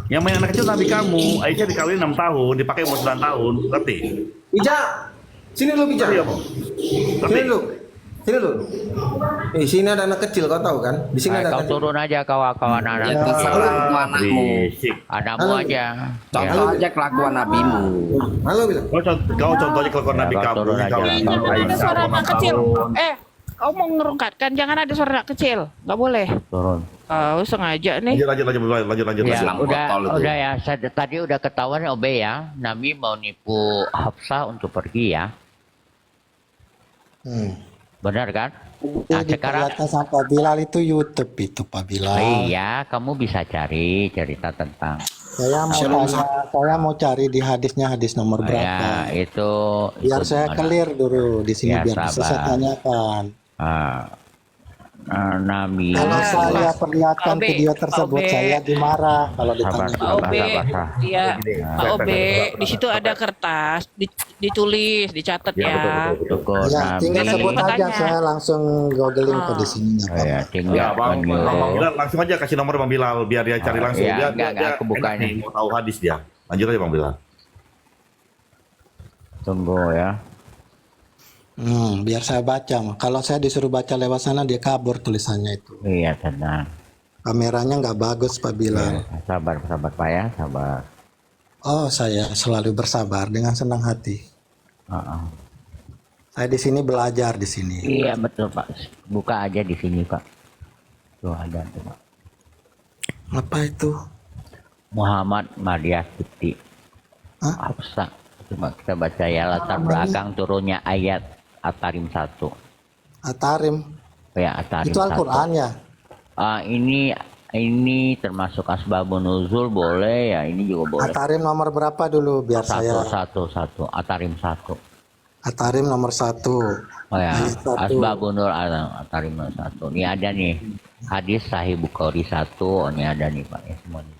Yang main anak kecil nabi kamu. Aisyah dikawin 6 tahun, dipakai umur 9 tahun. Ngerti? Bija, sini lu Bija. Iya, Bang. Sini lu. Sini lu. Sini ada anak kecil, kau tahu kan? Di sini Nah, ada kau anak kecil. turun aja kawan-kawan anak. Ya terserah itu anakmu. Berisik. Anakmu Halo. aja. Contoh aja kelakuan nabimu. Halo bilang. Kau contoh aja kelakuan nabi Ya, kamu. turun aja Kau lah. Jangan ada Aisyah suara 6 anak kecil. tahun. Kau mau ngerungkatkan jangan ada suara anak kecil. Nggak boleh. Turun. Kau sengaja nih. Lanjut. Ya, Islam udah, botol itu. udah ya. Tadi udah ketahuan Obe ya. Nabi mau nipu Hafsah untuk pergi ya. Benar kan? Nah, sekarang Diperlihatkan sama Pak Bilal itu YouTube itu Pak Bilal. iya, kamu bisa cari cerita tentang Saya mau cari di hadisnya hadis nomor ya berapa. itu. Biar itu saya gimana? clear dulu di sini Ya, biar bisa saya sabar. tanyakan. Ah, Nabi. Kalau saya perlihatkan Obe, video Pak tersebut Obe. saya dimarah kalau Sabar, ditanya. Pak Obe, iya, Pak Obe, di situ ada kertas, ditulis, dicatat ya. Cukup Ya, tinggal Biar nanti sebut Bapak aja, tanya. saya langsung googling kok di sini. Oh, ya, Ya, tinggal Bang menyuruh. Bilal, langsung aja kasih nomor Bang Bilal biar dia cari langsung. ya, Dia enggak, aku buka enak ini. nih, mau tahu hadis dia. Lanjut aja Bang Bilal. Tunggu ya. Biar saya baca. Kalau saya disuruh baca lewat sana dia kabur tulisannya itu. Iya, tenang. Kameranya nggak bagus Pak Bilal. Sabar Pak ya, sabar. Oh, saya selalu bersabar dengan senang hati. Saya di sini belajar di sini. Iya betul Pak. Buka aja di sini Pak. Tuh ada tuh Pak. Apa itu? Muhammad Maria Kipti. Hafsa. Coba kita baca ya latar belakang turunnya ayat At-Tarim 1. At-Tarim. Ya, At-Tarim Itu Al-Qur'an 1. ya? Ini termasuk asbabun nuzul boleh ya, ini juga boleh. At-Tarim nomor berapa dulu biar saya? Satu. At-Tarim 1. At-Tarim nomor 1. Oh ya, asbabun nuzul At-Tarim nomor 1. Ini ada nih hadis Sahih Bukhari 1. Ini ada nih Pak ya semuanya.